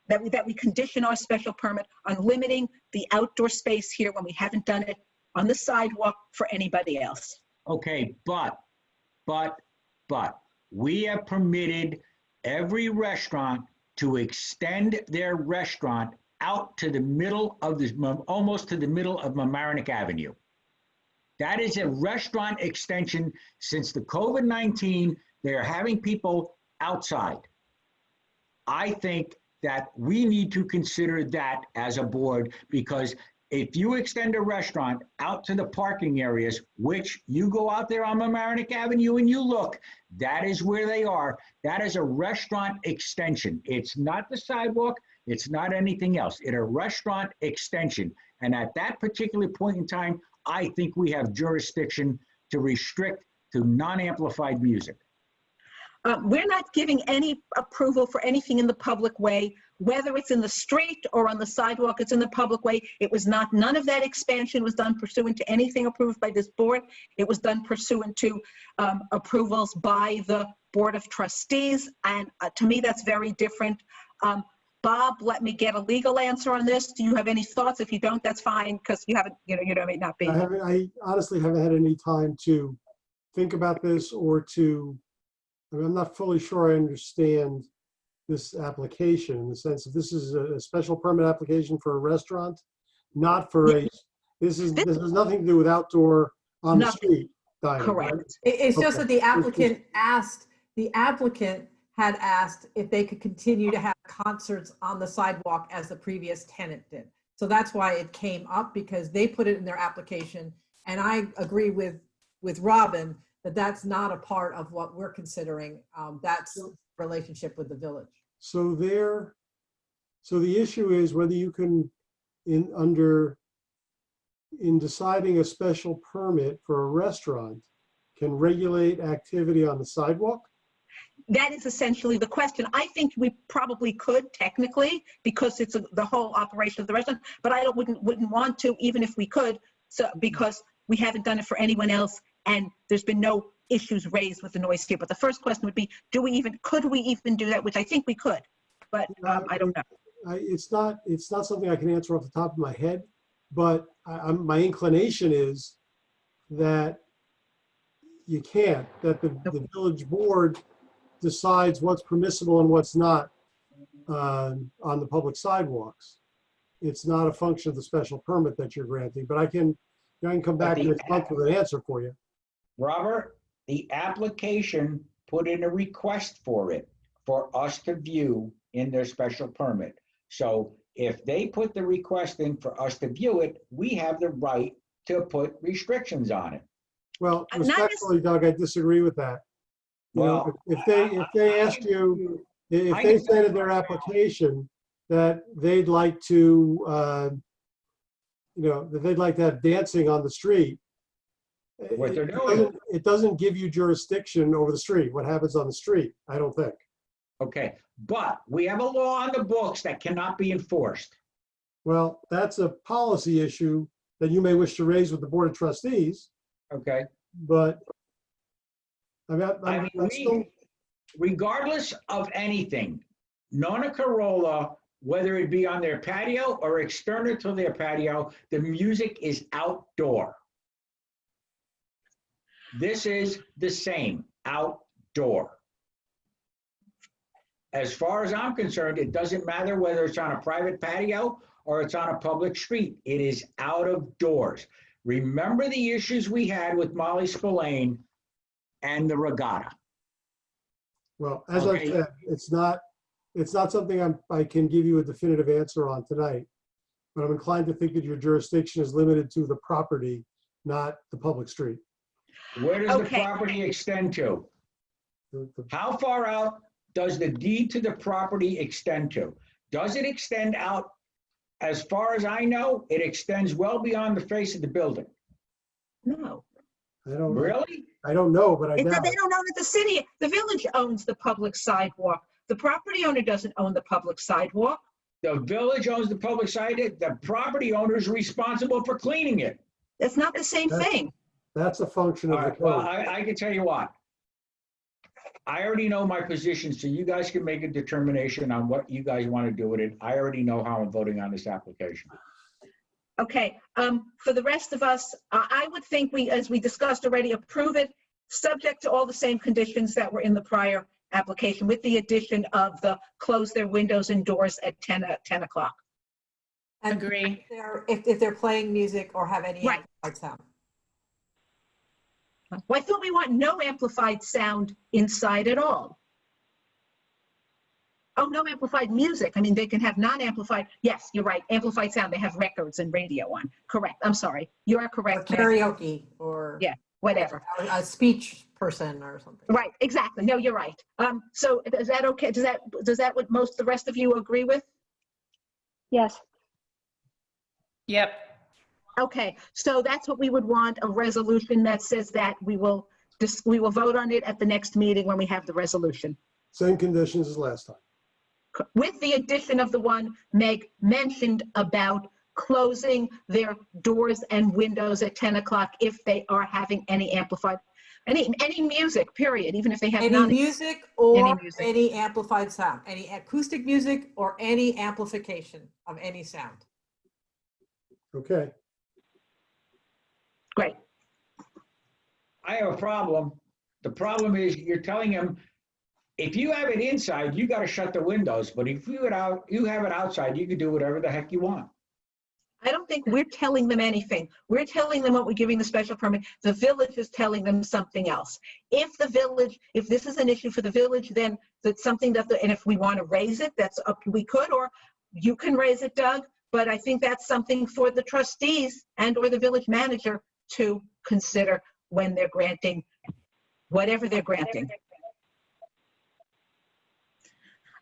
that we condition our special permit on limiting the outdoor space here when we haven't done it on the sidewalk for anybody else. Okay, but we have permitted every restaurant to extend their restaurant out to the middle of almost to the middle of Mamaroneck Avenue. That is a restaurant extension. Since the COVID-19, they're having people outside. I think that we need to consider that as a board, because if you extend a restaurant out to the parking areas, which you go out there on Mamaroneck Avenue and you look, that is where they are. That is a restaurant extension. It's not the sidewalk. It's not anything else. It's a restaurant extension. And at that particular point in time, I think we have jurisdiction to restrict to non-amplified music. We're not giving any approval for anything in the public way, whether it's in the street or on the sidewalk, it's in the public way. It was not, none of that expansion was done pursuant to anything approved by this board. It was done pursuant to approvals by the Board of Trustees. And to me, that's very different. Bob, let me get a legal answer on this. Do you have any thoughts? If you don't, that's fine, because you haven't, you may not be. I honestly haven't had any time to think about this or to, I mean, I'm not fully sure I understand this application in the sense that this is a special permit application for a restaurant, not for a, this has nothing to do with outdoor on the street dining. Correct. Right? It's just Okay. that the applicant had asked if they could continue to have concerts on the sidewalk as the previous tenant did. So that's why it came up, because they put it in their application. And I agree with Robin that that's not a part of what we're considering. That's relationship with the village. So the issue is whether you can, in deciding a special permit for a restaurant, can regulate activity on the sidewalk? That is essentially the question. I think we probably could technically, because it's the whole operation of the restaurant, but I wouldn't want to, even if we could, so because we haven't done it for anyone else and there's been no issues raised with the noise here. But the first question would be, could we even do that? Which I think we could, but I don't know. It's not something I can answer off the top of my head, but my inclination is that you can't, that the village board decides what's permissible and what's not on the public sidewalks. It's not a function of the special permit that you're granting, but I can come back next month with an answer for you. Robert, the application put in a request for it, for us to view in their special permit. So if they put the request in for us to view it, we have the right to put restrictions on it. Well, respectfully, Doug, I disagree with that. Well, if they asked you, if they said in their application that they'd like to, that they'd like to have dancing on the street, what they're doing. it doesn't give you jurisdiction over the street, what happens on the street, I don't think. Okay, but we have a law on the books that cannot be enforced. Well, that's a policy issue that you may wish to raise with the Board of Trustees, Okay, but I'm agree. Regardless of anything, Nona Corolla, whether it be on their patio or external to their patio, the music is outdoor. This is the same, outdoor. As far as I'm concerned, it doesn't matter whether it's on a private patio or it's on a public street. It is out of doors. Remember the issues we had with Molly Spillane and the regatta. Well, as I said, it's not something I can give you a definitive answer on tonight, but I'm inclined to think that your jurisdiction is limited to the property, not the public street. Where does the property extend to? How far out does the deed to the property extend to? Does it extend out? As far as I know, it extends well beyond the face of the building. No. I don't Really? I don't know, but I They doubt don't it. own it. The city, the village owns the public sidewalk. The property owner doesn't own the public sidewalk. The village owns the public side. The property owner is responsible for cleaning it. That's not the same thing. That's a function All of the right, well, code. I can tell you what. I already know my position, so you guys can make a determination on what you guys want to do with it. I already know how I'm voting on this application. Okay, for the rest of us, I would think as we discussed already, approve it, subject to all the same conditions that were in the prior application, with the addition of the close their windows and doors at 10 o'clock. And Agree. If they're playing music or have any Right. amplified sound. Well, I thought we want no amplified sound inside at all. Oh, no amplified music. I mean, they can have non-amplified. Yes, you're right. Amplified sound. They have records and radio on. Correct. I'm sorry. You are Or correct. karaoke or Yeah, whatever. a speech person or something. Right. Exactly. No, you're right. So is that okay? Does that what most the rest of you agree with? Yes. Yep. Okay. So that's what we would want, a resolution that says that we will we will vote on it at the next meeting when we have the resolution. Same conditions as last time. With the addition of the one Meg mentioned about closing their doors and windows at 10 o'clock if they are having any amplified, any music, period, even if they have Any none. music or Any music. any amplified sound, any acoustic music or any amplification of any sound. Okay. Great. I have a problem. The problem is you're telling them, if you have it inside, you got to shut the windows. But if you have it outside, you can do whatever the heck you want. I don't think we're telling them anything. We're telling them what we're giving the special permit. The village is telling them something else. If the village, if this is an issue for the village, then that's something that, and if we want to raise it, that's up, we could, or you can raise it, Doug. But I think that's something for the trustees and or the village manager to consider when they're granting whatever they're granting.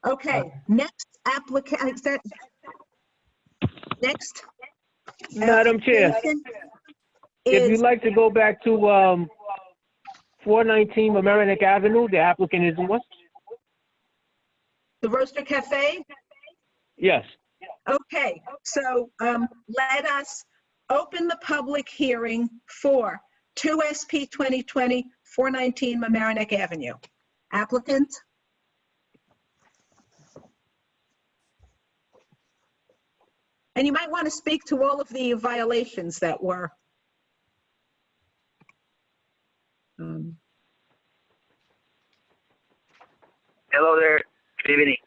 Okay, next applicant, next. Madam Chair, application if you'd is, like to go back to 419 Mamaroneck Avenue, the applicant is what? the Roaster Cafe. Yes. Okay, so let us open the public hearing for 2 SP 2020 419 Mamaroneck Avenue. Applicant? And you might want to speak to all of the violations that were. Hello there. Good evening.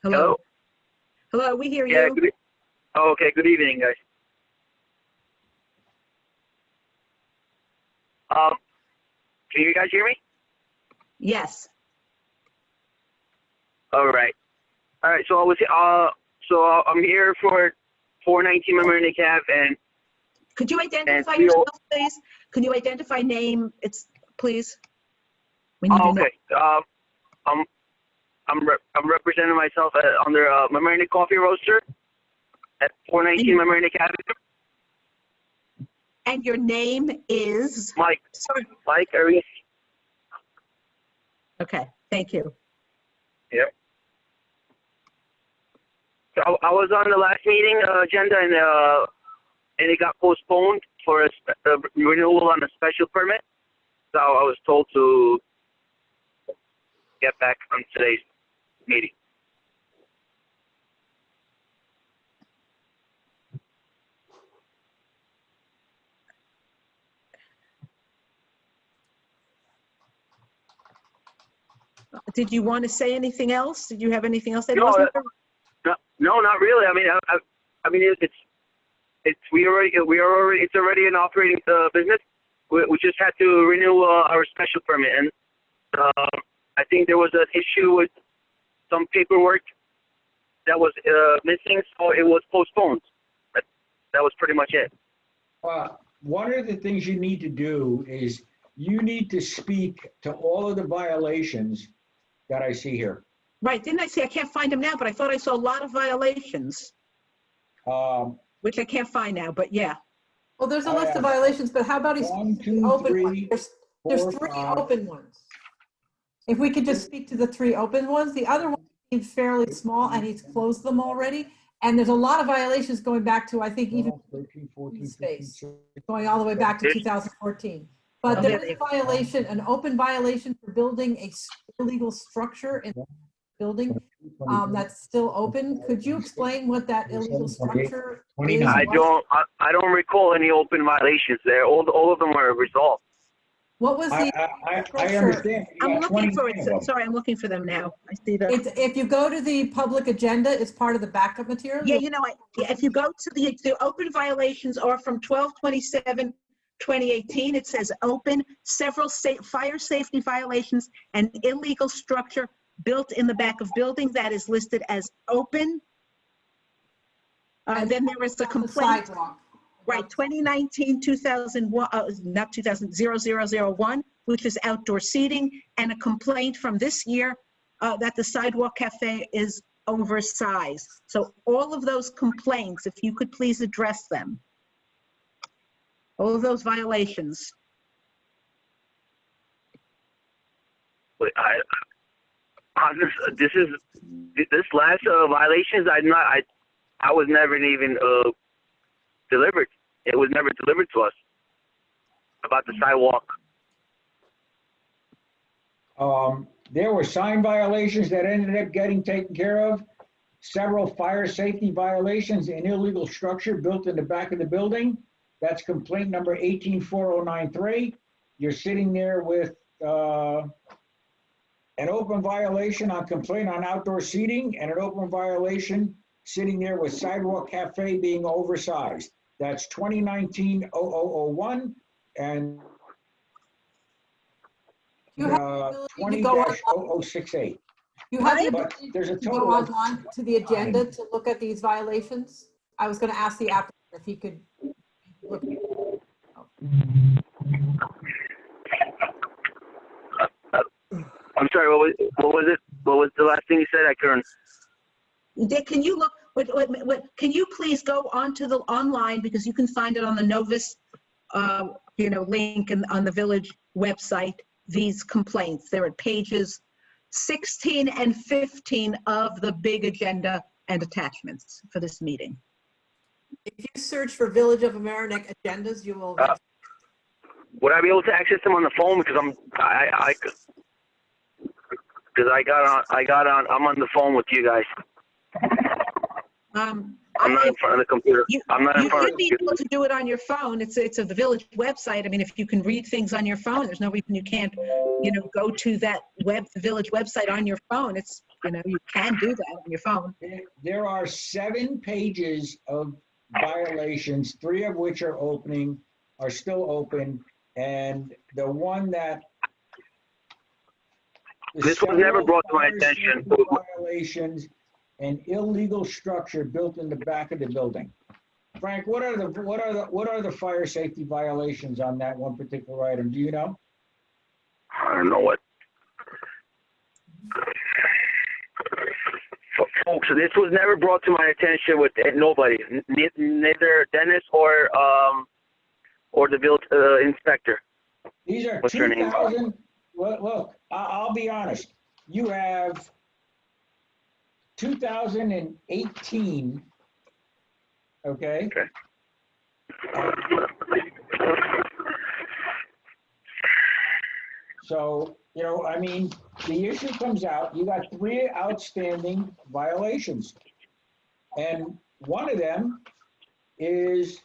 Hello? Hello, we hear Yeah. you. Oh, okay. Good evening, guys. Can you guys hear me? Yes. All right. All right. So I was I'm here for 419 Mamaroneck Ave, and Could you identify we all- yourself, please? Can you identify name, please? We need to know. okay. I'm representing myself under Mamaroneck Coffee Roaster at 419 Mamaroneck Avenue. And your name is? Mike. Sorry. Mike Aries. Okay, thank you. Yep. So I was on the last meeting agenda, and it got postponed for a renewal on a special permit. So I was told to get back on today's meeting. Did you want to say anything else? Did you have anything else? That No, wasn't No, not really. I mean, it's already an operating business. We just had to renew our special permit, and I think there was an issue with some paperwork that was missing, so it was postponed. That was pretty much it. One of the things you need to do is you need to speak to all of the violations that I see here. Right, didn't I say I can't find them now, but I thought I saw a lot of violations, which I can't find now, but yeah. Well, there's a list of violations, but how about he One, speaks to the two, open three, ones? There's four, 3 five. open ones. If we could just speak to the 3 open ones, the other one seems fairly small and he's closed them already. And there's a lot of violations going back to, I think, even 13, 14, space, 15, going all the way back to 2014. But there is a violation, an open violation for building a illegal structure in the building that's still open. Could you explain what that illegal structure is? I don't recall any open violations there. All of them were resolved. What was the I structure? understand. You I'm got looking for 29 of them. it, sorry, I'm looking for them now. I see the. It's, if you go to the public agenda, it's part of the backup material. Yeah, you know, if you go to the open violations are from 12/27/2018. It says open, several fire safety violations and illegal structure built in the back of building that is listed as open. Then there is a The complaint, sidewalk. right, 2019-2001, not 2000, 0001, which is outdoor seating, and a complaint from this year that the sidewalk cafe is oversized. So all of those complaints, if you could please address them. All of those violations. Wait, this last violations. I was never even delivered. It was never delivered to us about the sidewalk. There were sign violations that ended up getting taken care of. Several fire safety violations and illegal structure built in the back of the building. That's complaint number 184093. You're sitting there with an open violation on complaint on outdoor seating and an open violation sitting there with sidewalk cafe being oversized. That's 2019-0001 and You have the ability to go 20-0068. You have the But ability there's a to go total of online to the agenda to look at these violations? I was going to ask the applicant if he could look. I'm sorry. What was it? What was the last thing you said? I couldn't. Dick, can you look, can you please go onto the online, because you can find it on the Novus, link on the village website, these complaints. They're at pages 16 and 15 of the big agenda and attachments for this meeting. If you search for Village of Mamaroneck agendas, you will. Would I be able to access them on the phone? Because I'm on the phone with you guys. I'm not in front of the computer. I'm not in front of the You should be computer. able to do it on your phone. It's the village website. I mean, if you can read things on your phone, there's no reason you can't, go to that village website on your phone. It's, you can do that on your phone. There are 7 pages of violations, 3 of which are still open, and the one that. This was never brought to my attention. Violations and illegal structure built in the back of the building. Frank, what are the fire safety violations on that one particular item? Do you know? I don't know what. Folks, this was never brought to my attention with nobody, neither Dennis or the village inspector. These are What's your name? 2,000. Look, I'll be honest. You have 2018. Okay. So, the issue comes out, you got 3 outstanding violations. And one of them is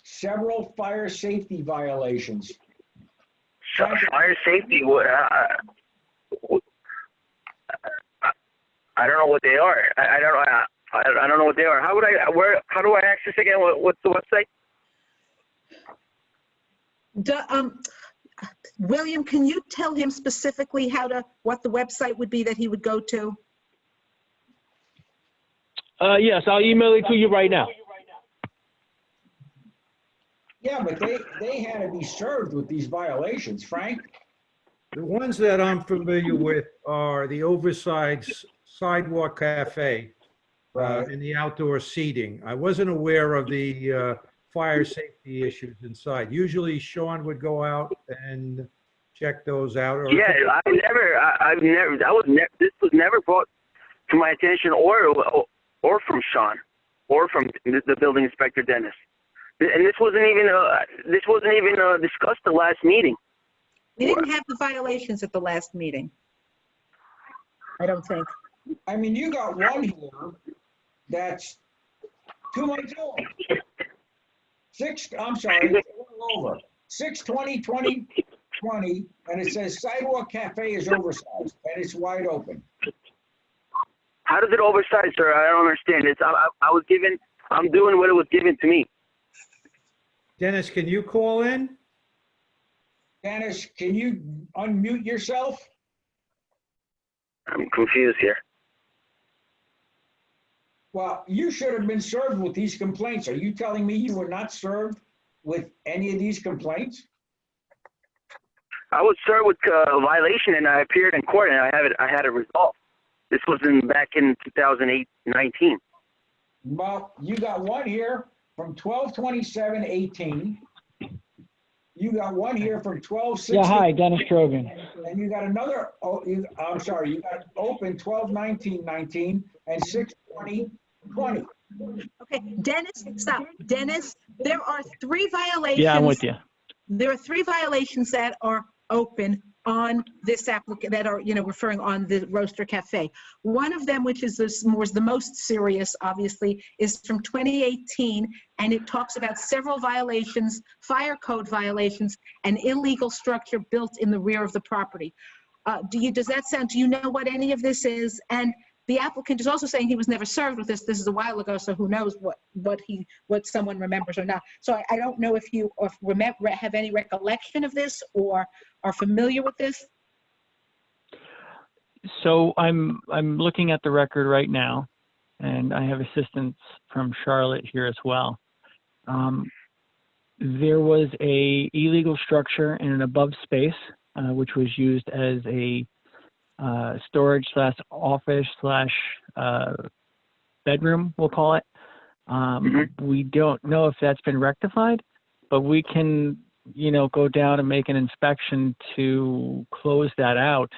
several fire safety violations. Fire safety. I don't know what they are. I don't know what they are. How do I access again? What's the website? William, can you tell him specifically what the website would be that he would go to? Yes, I'll email it to you right now. Yeah, but they had to be served with these violations, Frank. The ones that I'm familiar with are the oversized sidewalk cafe and the outdoor seating. I wasn't aware of the fire safety issues inside. Usually Sean would go out and check those out. Yeah, this was never brought to my attention or from Sean or from the building inspector Dennis. And this wasn't even discussed the last meeting. We didn't have the violations at the last meeting, I don't think. I mean, you got one here that's 2 months old. I'm sorry, it's a little over. 6/20/2020, and it says sidewalk cafe is oversized and it's wide open. How does it oversize, sir? I don't understand. I'm doing what it was given to me. Dennis, can you call in? Dennis, can you unmute yourself? I'm confused here. Well, you should have been served with these complaints. Are you telling me you were not served with any of these complaints? I was served with a violation, and I appeared in court, and I had it resolved. This was back in 2019. Well, you got one here from 12/27/18, You got one here from 12/16. Yeah, hi, Dennis Trogan. And you got another, I'm sorry, you got open 12/19/19 and 6/20/20. Okay, Dennis, stop. Dennis, there are 3 violations. Yeah, I'm with you. There are 3 violations that are open on this applicant, that are, referring on the Roaster Cafe. One of them, which is was the most serious, obviously, is from 2018, and it talks about several violations, fire code violations, and illegal structure built in the rear of the property. Do you know what any of this is? And the applicant is also saying he was never served with this. This is a while ago, so who knows what someone remembers or not. So I don't know if you have any recollection of this or are familiar with this. So I'm looking at the record right now, and I have assistance from Charlotte here as well. There was a illegal structure in an above space, which was used as a storage / office / bedroom, we'll call it. We don't know if that's been rectified, but we can, go down and make an inspection to close that out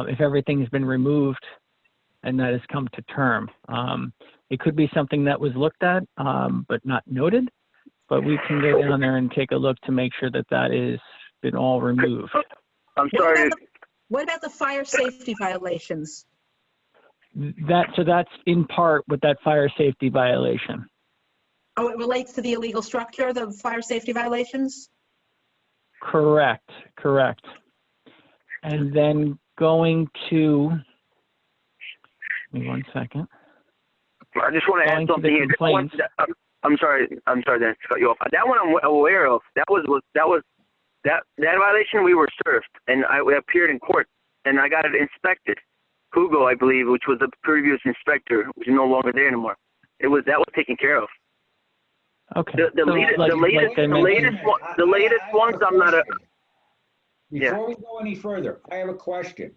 if everything has been removed and that has come to term. It could be something that was looked at, but not noted, but we can go down there and take a look to make sure that that is been all removed. I'm sorry. What about the fire safety violations? So that's in part with that fire safety violation. Oh, it relates to the illegal structure, the fire safety violations? Correct. And then going to, give me one second. I just want to add something here. I'm sorry, Dan, to cut you off. That one I'm aware of. That violation we were served, and we appeared in court, and I got it inspected. Hugo, I believe, which was the previous inspector, which is no longer there anymore. That was taken care of. Okay. The latest ones, I'm not a. Before we go any further, I have a question.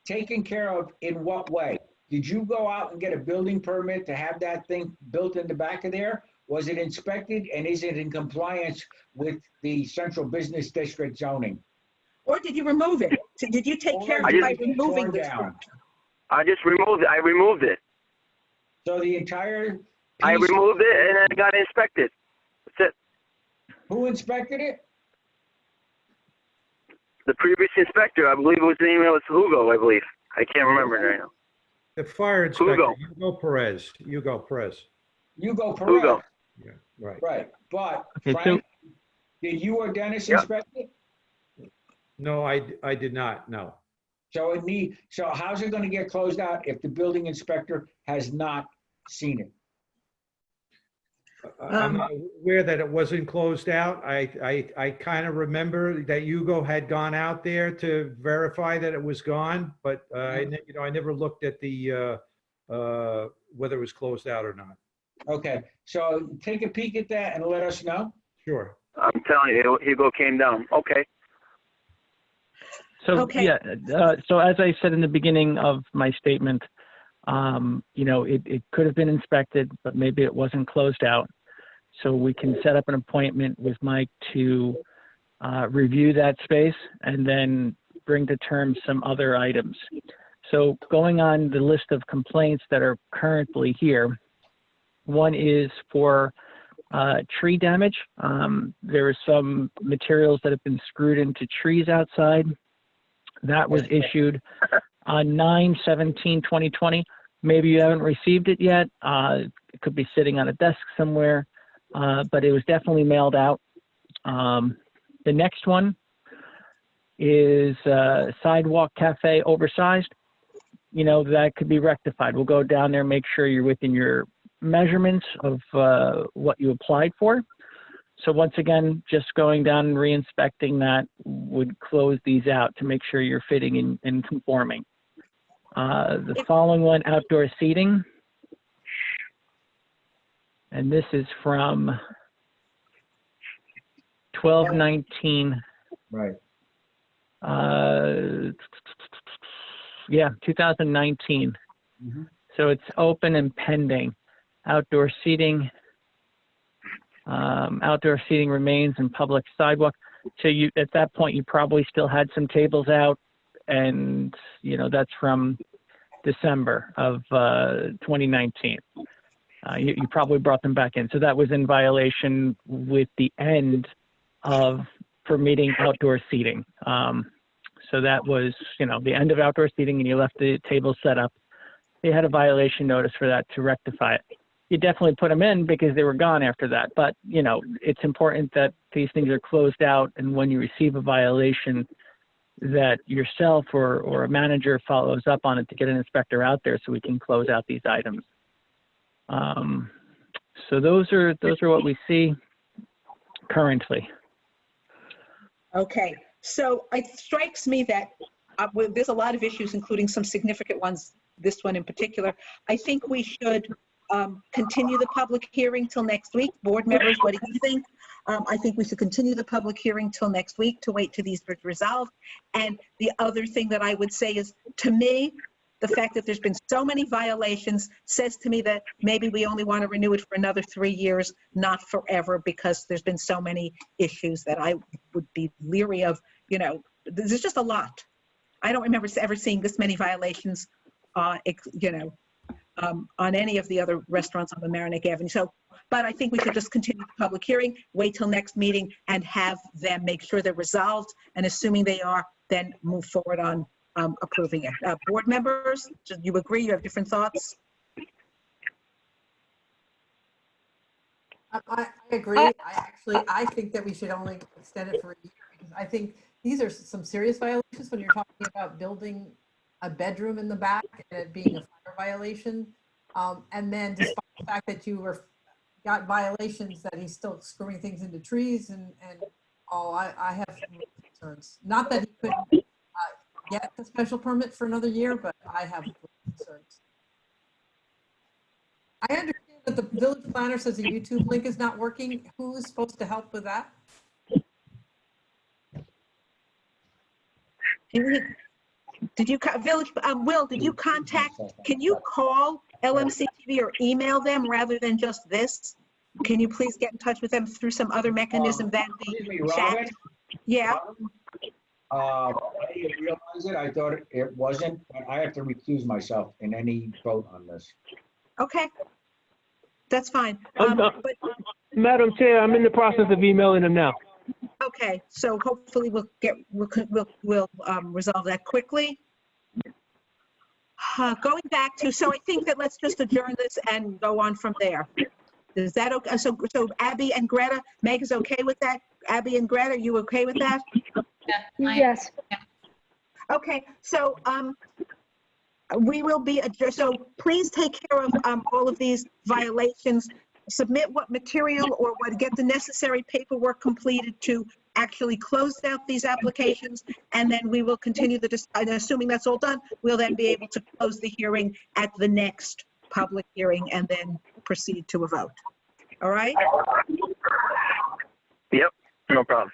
Taken care of in what way? Did you go out and get a building permit to have that thing built in the back of there? Was it inspected, and is it in compliance with the central business district zoning? Or did you remove it? Did you take care of it by removing the structure? I just removed it. I removed it. So the entire piece, I removed it and it got inspected. That's it. Who inspected it? The previous inspector, I believe his name was Hugo, I believe. I can't remember right now. The fire inspector, Hugo. Hugo Perez. Hugo Perez. Hugo. Yeah, right. Right, but Okay, Frank, did you or Dennis inspect it? No, I did not, no. So how's it going to get closed out if the building inspector has not seen it? I'm not aware that it wasn't closed out. I kind of remember that Hugo had gone out there to verify that it was gone, but I never looked at the whether it was closed out or not. Okay, so take a peek at that and let us know. Sure. I'm telling you, Hugo came down. Okay. So, Okay. yeah, so as I said in the beginning of my statement, it could have been inspected, but maybe it wasn't closed out. So we can set up an appointment with Mike to review that space and then bring to term some other items. So going on the list of complaints that are currently here, one is for tree damage. There are some materials that have been screwed into trees outside. That was issued on 9/17/2020. Maybe you haven't received it yet. It could be sitting on a desk somewhere, but it was definitely mailed out. The next one is sidewalk cafe oversized. That could be rectified. We'll go down there, make sure you're within your measurements of what you applied for. So once again, just going down and re-inspecting that would close these out to make sure you're fitting and conforming. The following one, outdoor seating. And this is from 12/19. Right. 2019. Mm-hmm. So it's open and pending. Outdoor seating. Outdoor seating remains and public sidewalk. So you, at that point, you probably still had some tables out, and, you know, that's from December of 2019. You probably brought them back in. So that was in violation with the end of permitting outdoor seating. So that was, you know, the end of outdoor seating, and you left the tables set up. They had a violation notice for that to rectify it. You definitely put them in because they were gone after that. But, you know, it's important that these things are closed out, and when you receive a violation, that yourself or a manager follows up on it to get an inspector out there so we can close out these items. So those are what we see currently. Okay, so it strikes me that there's a lot of issues, including some significant ones, this one in particular. I think we should continue the public hearing till next week. Board members, what do you think? I think we should continue the public hearing till next week to wait till these are resolved. And the other thing that I would say is, to me, the fact that there's been so many violations says to me that maybe we only want to renew it for another 3 years, not forever, because there's been so many issues that I would be leery of. You know, there's just a lot. I don't remember ever seeing this many violations, you know, on any of the other restaurants on Mamaroneck Avenue. So, but I think we should just continue the public hearing, wait till next meeting, and have them make sure they're resolved. And assuming they are, then move forward on approving it. Board members, do you agree? You have different thoughts? I agree. I think that we should only extend it for a year, because I think these are some serious violations when you're talking about building a bedroom in the back and it being a fire violation. And then despite the fact that you got violations that he's still screwing things into trees and all, I have concerns. Not that he couldn't get a special permit for another year, but I have concerns. I understand that the village planner says the YouTube link is not working. Who is supposed to help with that? Did you, Village, Will, did you contact, can you call LMCTV or email them rather than just this? Can you please get in touch with them through some other mechanism than the chat? Yeah. I didn't realize it. I thought it wasn't, but I have to recuse myself in any vote on this. Okay. That's fine. But Madam Chair, I'm in the process of emailing them now. Okay, so hopefully we'll resolve that quickly. Going back to, so I think that let's just adjourn this and go on from there. Is that okay? So Abby and Greta, Meg is okay with that? Abby and Greta, are you okay with that? Yeah, Yes. Okay, so we will be, so please take care of all of these violations. Submit what material or what, get the necessary paperwork completed to actually close out these applications, and then we will continue the discussion. Assuming that's all done, we'll then be able to close the hearing at the next public hearing and then proceed to a vote. All right? Yep, no problem.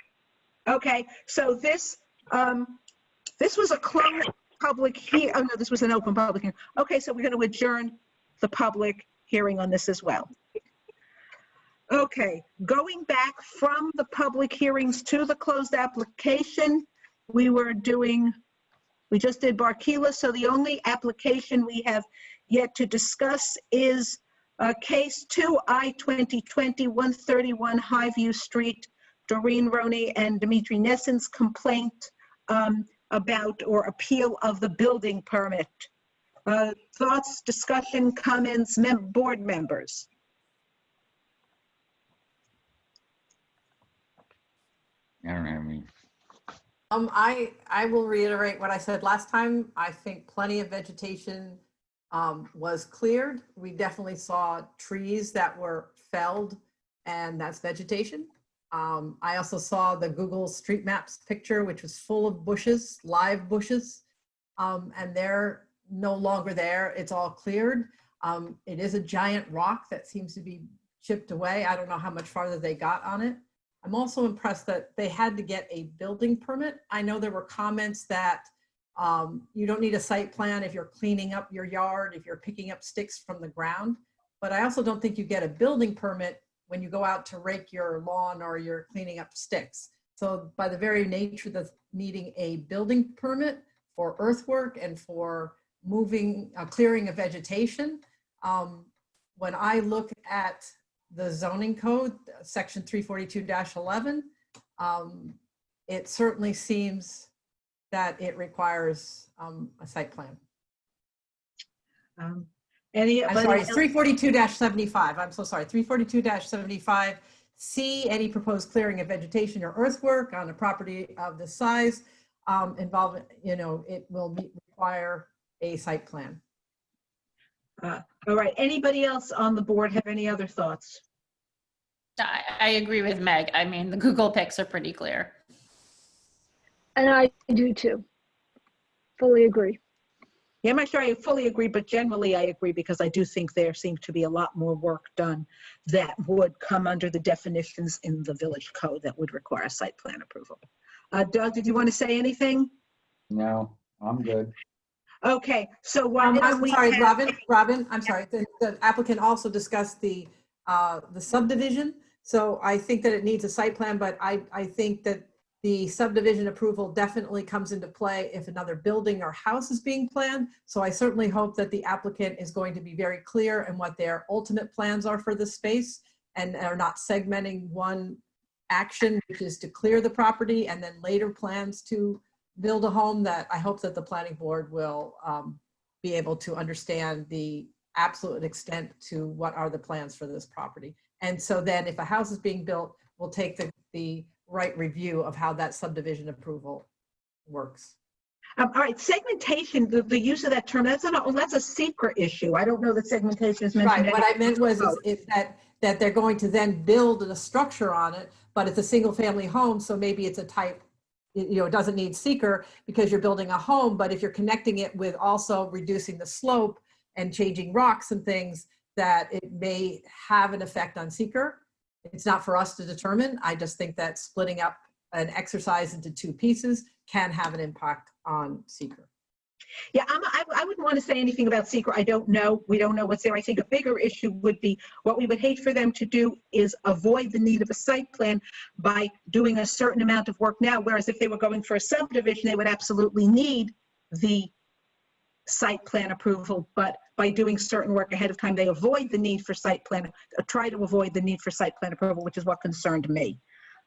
Okay, so this was a closed public hearing. Oh no, this was an open public hearing. Okay, so we're going to adjourn the public hearing on this as well. Okay, going back from the public hearings to the closed application, we just did Barkila, so the only application we have yet to discuss is case 2 I-2020 131 Highview Street, Doreen Roney and Dimitri Nessen's complaint about or appeal of the building permit. Thoughts, discussion, comments, board members? I don't have any. I will reiterate what I said last time. I think plenty of vegetation was cleared. We definitely saw trees that were felled, and that's vegetation. I also saw the Google Street Maps picture, which was full of bushes, live bushes, and they're no longer there. It's all cleared. It is a giant rock that seems to be chipped away. I don't know how much farther they got on it. I'm also impressed that they had to get a building permit. I know there were comments that you don't need a site plan if you're cleaning up your yard, if you're picking up sticks from the ground, but I also don't think you get a building permit when you go out to rake your lawn or you're cleaning up sticks. So by the very nature of needing a building permit for earthwork and for moving, clearing of vegetation, when I look at the zoning code, section 342-11, it certainly seems that it requires a site plan. Anybody I'm sorry, else? 342-75. I'm so sorry, 342-75. C, any proposed clearing of vegetation or earthwork on a property of this size involving, it will require a site plan. All right, anybody else on the board have any other thoughts? I agree with Meg. I mean, the Google pics are pretty clear. And I do too. Fully agree. Yeah, I'm not sure I fully agree, but generally I agree because I do think there seems to be a lot more work done that would come under the definitions in the village code that would require site plan approval. Doug, did you want to say anything? No, I'm good. Okay, so why don't I'm we sorry, have- Robin, I'm sorry. The applicant also discussed the subdivision. So I think that it needs a site plan, but I think that the subdivision approval definitely comes into play if another building or house is being planned. So I certainly hope that the applicant is going to be very clear in what their ultimate plans are for this space and are not segmenting one action, which is to clear the property and then later plans to build a home. That I hope that the planning board will be able to understand the absolute extent to what are the plans for this property. And so then if a house is being built, we'll take the right review of how that subdivision approval works. All right, segmentation, the use of that term, that's a secret issue. I don't know that segmentation is mentioned. Right, what I meant was is that they're going to then build a structure on it, but it's a single family home, so maybe it's a type, it doesn't need seeker because you're building a home, but if you're connecting it with also reducing the slope and changing rocks and things, that it may have an effect on seeker. It's not for us to determine. I just think that splitting up an exercise into two pieces can have an impact on seeker. Yeah, I wouldn't want to say anything about secret. I don't know. We don't know what's there. I think a bigger issue would be what we would hate for them to do is avoid the need of a site plan by doing a certain amount of work now, whereas if they were going for a subdivision, they would absolutely need the site plan approval, but by doing certain work ahead of time, they avoid the need for site plan, try to avoid the need for site plan approval, which is what concerned me.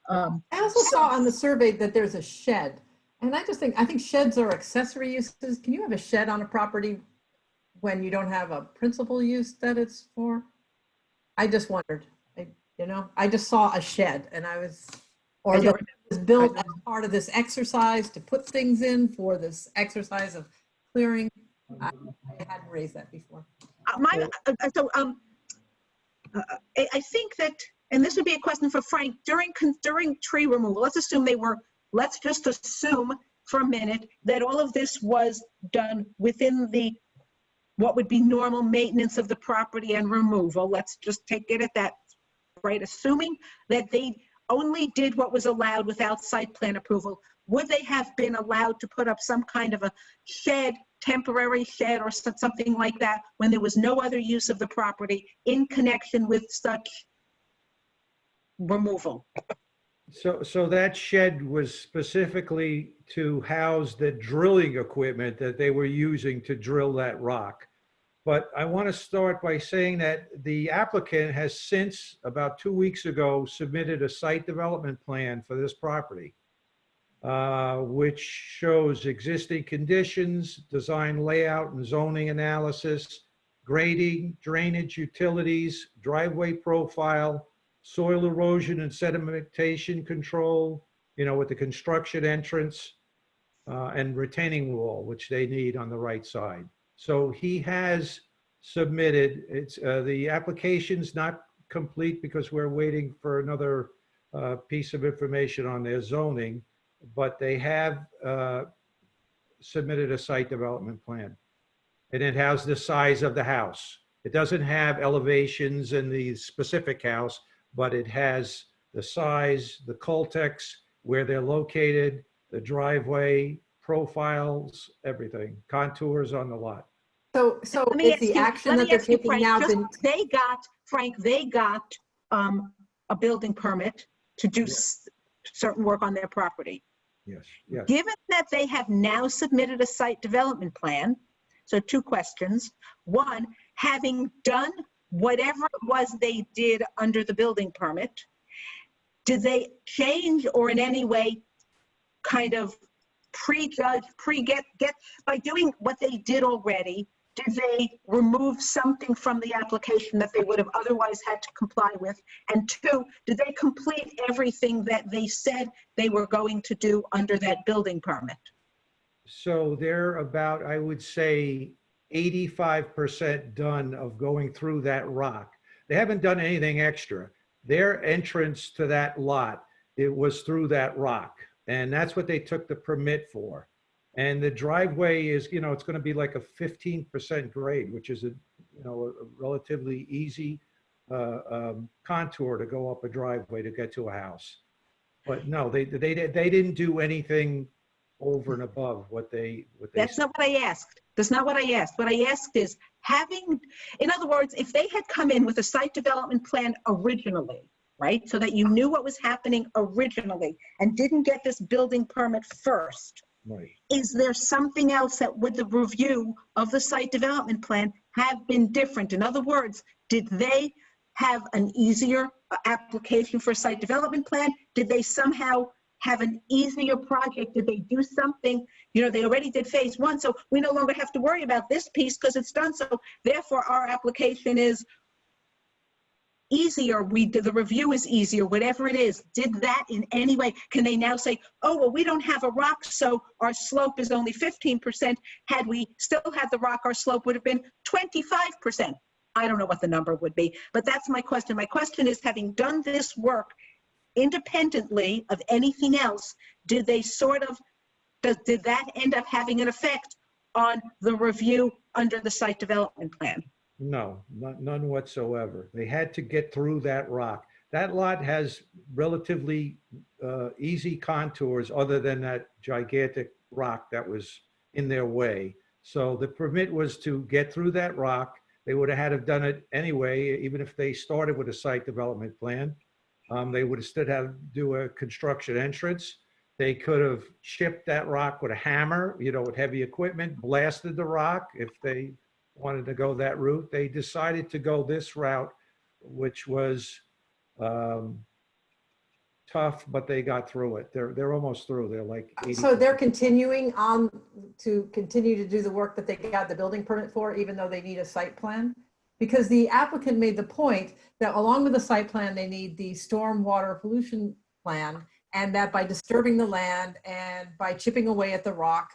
I also saw on the survey that there's a shed, and I think sheds are accessory uses. Can you have a shed on a property when you don't have a principal use that it's for? I just wondered, I just saw a shed and or that it was built as part of this exercise to put things in for this exercise of clearing. I hadn't raised that before. I think that, and this would be a question for Frank, during tree removal, let's just assume for a minute that all of this was done within what would be normal maintenance of the property and removal. Let's just take it at that, right? Assuming that they only did what was allowed without site plan approval, would they have been allowed to put up some kind of a shed, temporary shed or something like that when there was no other use of the property in connection with such removal? So that shed was specifically to house the drilling equipment that they were using to drill that rock. But I want to start by saying that the applicant has since, about 2 weeks ago, submitted a site development plan for this property, which shows existing conditions, design layout and zoning analysis, grading, drainage, utilities, driveway profile, soil erosion and sedimentation control, with the construction entrance and retaining wall, which they need on the right side. So he has submitted, the application's not complete because we're waiting for another piece of information on their zoning, but they have submitted a site development plan. And it has the size of the house. It doesn't have elevations in the specific house, but it has the size, the cul-de-sacs, where they're located, the driveway, profiles, everything, contours on the lot. So is the action that they're taking now been... They got a building permit to do certain work on their property. Yes, yes. Given that they have now submitted a site development plan, so two questions. One, having done whatever it was they did under the building permit, did they change or in any way kind of prejudge, by doing what they did already, did they remove something from the application that they would have otherwise had to comply with? And two, did they complete everything that they said they were going to do under that building permit? So they're about, I would say, 85% done of going through that rock. They haven't done anything extra. Their entrance to that lot, it was through that rock. And that's what they took the permit for. And the driveway is, you know, it's going to be like a 15% grade, which is a relatively easy contour to go up a driveway to get to a house. But no, they didn't do anything over and above what they That's not what I asked. That's not what I asked. What I asked is in other words, if they had come in with a site development plan originally, right? So that you knew what was happening originally and didn't get this building permit first. Right. Is there something else that would the review of the site development plan have been different? In other words, did they have an easier application for a site development plan? Did they somehow have an easier project? Did they do something? You know, they already did phase one, so we no longer have to worry about this piece because it's done. So therefore, our application is easier, the review is easier, whatever it is. Did that in any way, can they now say, oh, well, we don't have a rock, so our slope is only 15%. Had we still had the rock, our slope would have been 25%. I don't know what the number would be, but that's my question. My question is, having done this work independently of anything else, did they did that end up having an effect on the review under the site development plan? No, none whatsoever. They had to get through that rock. That lot has relatively easy contours other than that gigantic rock that was in their way. So the permit was to get through that rock. They would have had to have done it anyway, even if they started with a site development plan. They would have still had to do a construction entrance. They could have chipped that rock with a hammer, you know, with heavy equipment, blasted the rock if they wanted to go that route. They decided to go this route, which was tough, but they got through it. They're almost through. They're like 80%. So they're continuing on to continue to do the work that they got the building permit for, even though they need a site plan? Because the applicant made the point that along with the site plan, they need the stormwater pollution plan, and that by disturbing the land and by chipping away at the rock,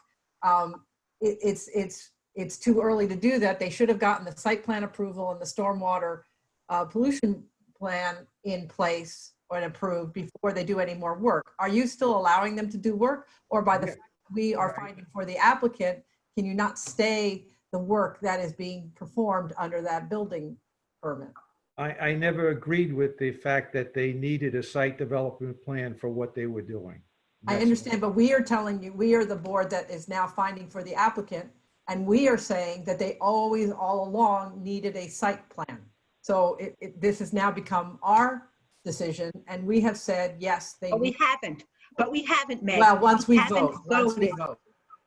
it's too early to do that. They should have gotten the site plan approval and the stormwater pollution plan in place or approved before they do any more work. Are you still allowing them to do work, or by the fact that we are finding for the applicant, can you not stay the work that is being performed under that building permit? I never agreed with the fact that they needed a site development plan for what they were doing. I understand, but we are telling you, we are the board that is now finding for the applicant, and we are saying that they always, all along, needed a site plan. So this has now become our decision, and we have said, yes, they. But we haven't, Meg. Well, once we haven't vote.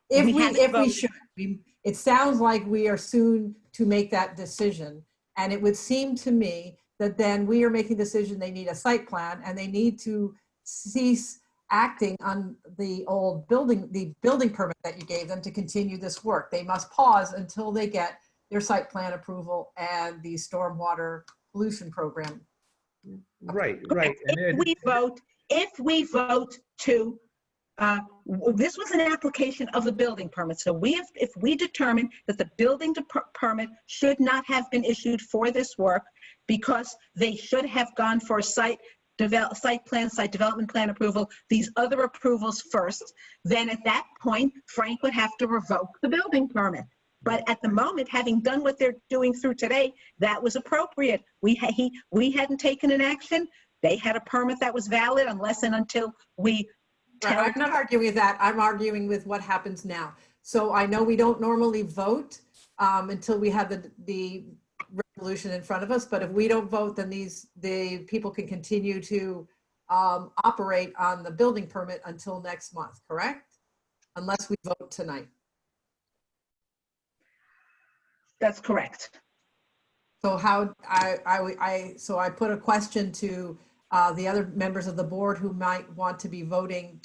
If we should. It sounds like we are soon to make that decision. And it would seem to me that then we are making a decision, they need a site plan, and they need to cease acting on the old building, the building permit that you gave them to continue this work. They must pause until they get their site plan approval and the stormwater pollution program. Right. If we vote to, this was an application of the building permit. So if we determine that the building permit should not have been issued for this work because they should have gone for a site development plan approval, these other approvals first, then at that point, Frank would have to revoke the building permit. But at the moment, having done what they're doing through today, that was appropriate. We hadn't taken an action. They had a permit that was valid unless and until we tell. I'm not arguing with that. I'm arguing with what happens now. So I know we don't normally vote until we have the resolution in front of us, but if we don't vote, then the people can continue to operate on the building permit until next month, correct? Unless we vote tonight. That's correct. So how, so I put a question to the other members of the board who might want to be voting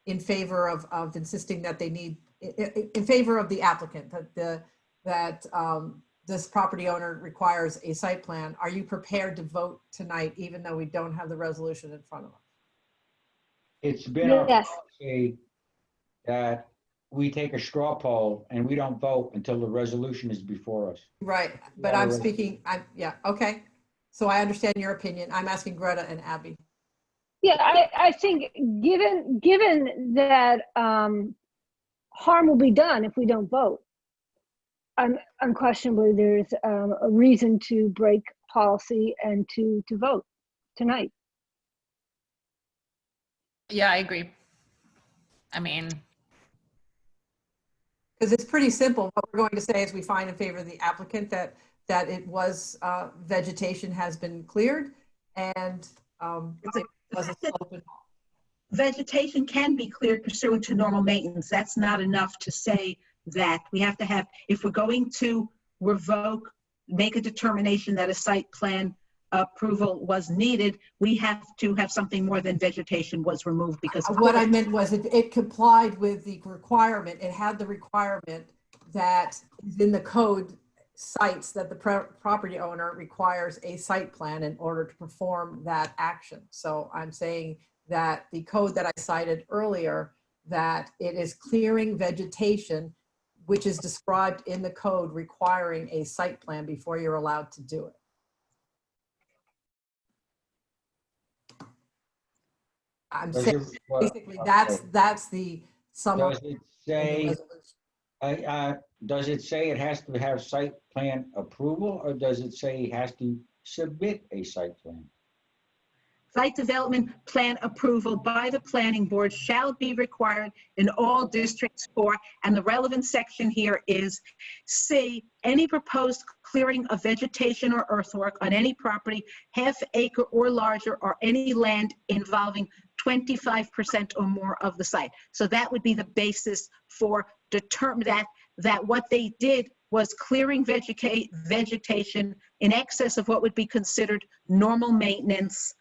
in favor of insisting that they need, in favor of the applicant, that this property owner requires a site plan. Are you prepared to vote tonight, even though we don't have the resolution in front of us? It's been our Yes. policy that we take a straw poll and we don't vote until the resolution is before us. Right, but I'm speaking, yeah, okay. So I understand your opinion. I'm asking Greta and Abby. Yeah, I think given that harm will be done if we don't vote, unquestionably there's a reason to break policy and to vote tonight. Yeah, I agree. I mean, Because it's pretty simple. What we're going to say is we find in favor of the applicant that it was, vegetation has been cleared and it wasn't open. Vegetation can be cleared pursuant to normal maintenance. That's not enough to say that. We have to have, if we're going to revoke, make a determination that a site plan approval was needed, we have to have something more than vegetation was removed, because What I meant was it complied with the requirement. It had the requirement that is in the code cites that the property owner requires a site plan in order to perform that action. So I'm saying that the code that I cited earlier, that it is clearing vegetation, which is described in the code requiring a site plan before you're allowed to do it. I'm saying basically that's the summary. Does it say, does it say it has to have site plan approval, or does it say he has to submit a site plan? site development plan approval by the planning board shall be required in all districts for, and the relevant section here is C, any proposed clearing of vegetation or earthwork on any property, half acre or larger, or any land involving 25% or more of the site. So that would be the basis for determining that what they did was clearing vegetation in excess of what would be considered normal maintenance,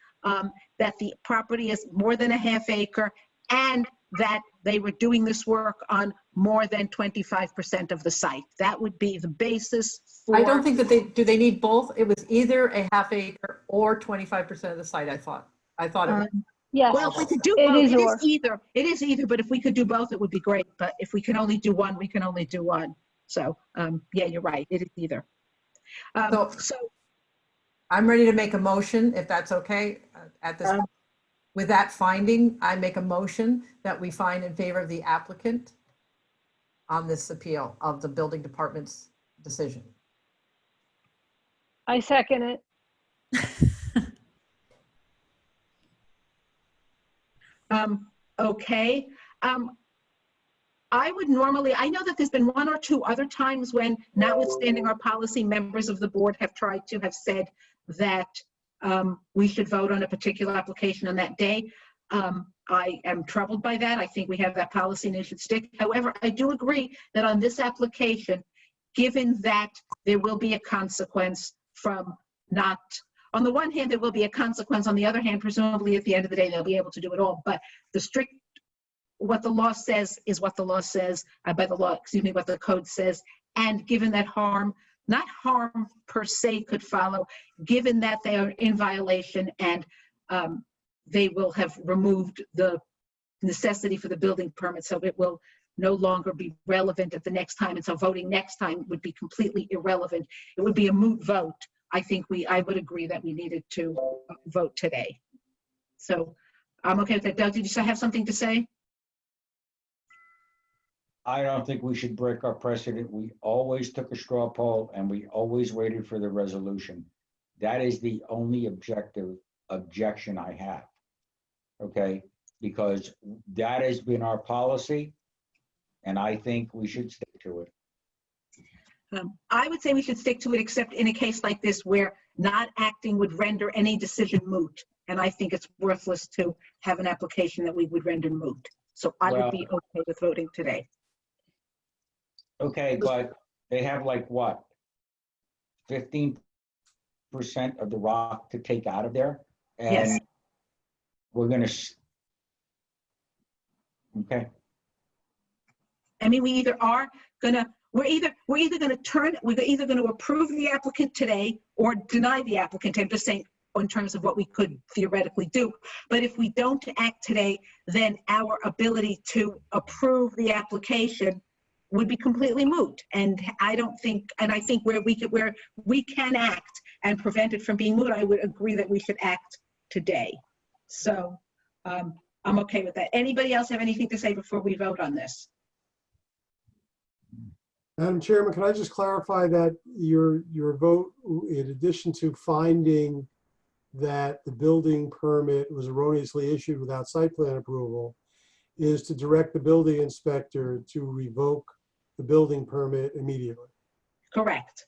that the property is more than a half acre, and that they were doing this work on more than 25% of the site. That would be the basis for... I don't think that they need both? It was either a half acre or 25% of the site, I thought. I thought it was. Yes. Well, if we could do both, it is either, but if we could do both, it would be great. But if we can only do one, we can only do one. So, yeah, you're right. It is either. So I'm ready to make a motion, if that's okay, at this point. With that finding, I make a motion that we find in favor of the applicant on this appeal of the building department's decision. I second it. Okay. I would normally, I know that there's been one or two other times when, notwithstanding our policy, members of the board have tried to have said that we should vote on a particular application on that day. I am troubled by that. I think we have that policy and it should stick. However, I do agree that on this application, given that there will be a consequence from not, on the one hand, there will be a consequence. On the other hand, presumably at the end of the day, they'll be able to do it all. But the strict, what the law says is what the law says, by the law, excuse me, what the code says. And given that harm, not harm per se could follow, given that they are in violation and they will have removed the necessity for the building permit, so it will no longer be relevant at the next time. And so voting next time would be completely irrelevant. It would be a moot vote. I think I would agree that we needed to vote today. So I'm okay with that. Doug, did you have something to say? I don't think we should break our precedent. We always took a straw poll and we always waited for the resolution. That is the only objection I have. Okay, because that has been our policy and I think we should stick to it. I would say we should stick to it, except in a case like this where not acting would render any decision moot. And I think it's worthless to have an application that we would render moot. So I would be okay with voting today. Okay, but they have like what? 15% of the rock to take out of there? And Yes. we're gonna, okay. I mean, we're either going to approve the applicant today or deny the applicant. I'm just saying in terms of what we could theoretically do. But if we don't act today, then our ability to approve the application would be completely moot. And I think where we can act and prevent it from being moot, I would agree that we should act today. So I'm okay with that. Anybody else have anything to say before we vote on this? Madam Chairman, can I just clarify that your vote, in addition to finding that the building permit was erroneously issued without site plan approval, is to direct the building inspector to revoke the building permit immediately? Correct.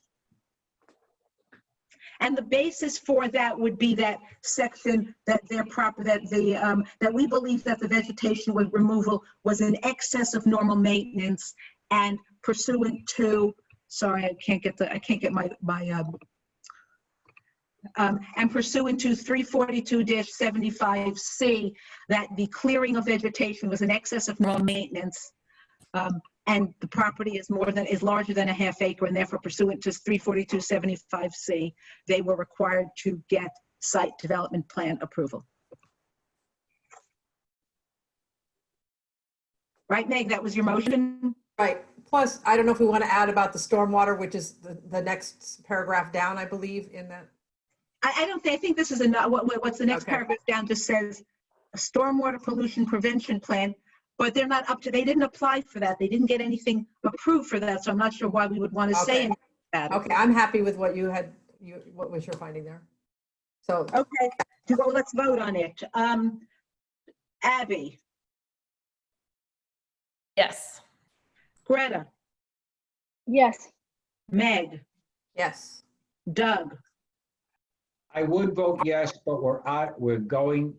And the basis for that would be that section that that we believe that the vegetation removal was in excess of normal maintenance and pursuant to, sorry, I can't get my and pursuant to 342-75C, that the clearing of vegetation was in excess of normal maintenance, and the property is larger than a half acre, and therefore pursuant to 342-75C, they were required to get site development plan approval. Right, Meg, that was your motion? Right. Plus, I don't know if we want to add about the stormwater, which is the next paragraph down, I believe, in that. I think this is enough. What's the next paragraph down just says a stormwater pollution prevention plan, but they're not up to, they didn't apply for that. They didn't get anything approved for that. So I'm not sure why we would want to say anything about it. Okay, I'm happy with what you had, what was your finding there? So. Okay, well, let's vote on it. Abby. Yes. Greta. Yes. Meg. Yes. Doug. I would vote yes, but we're going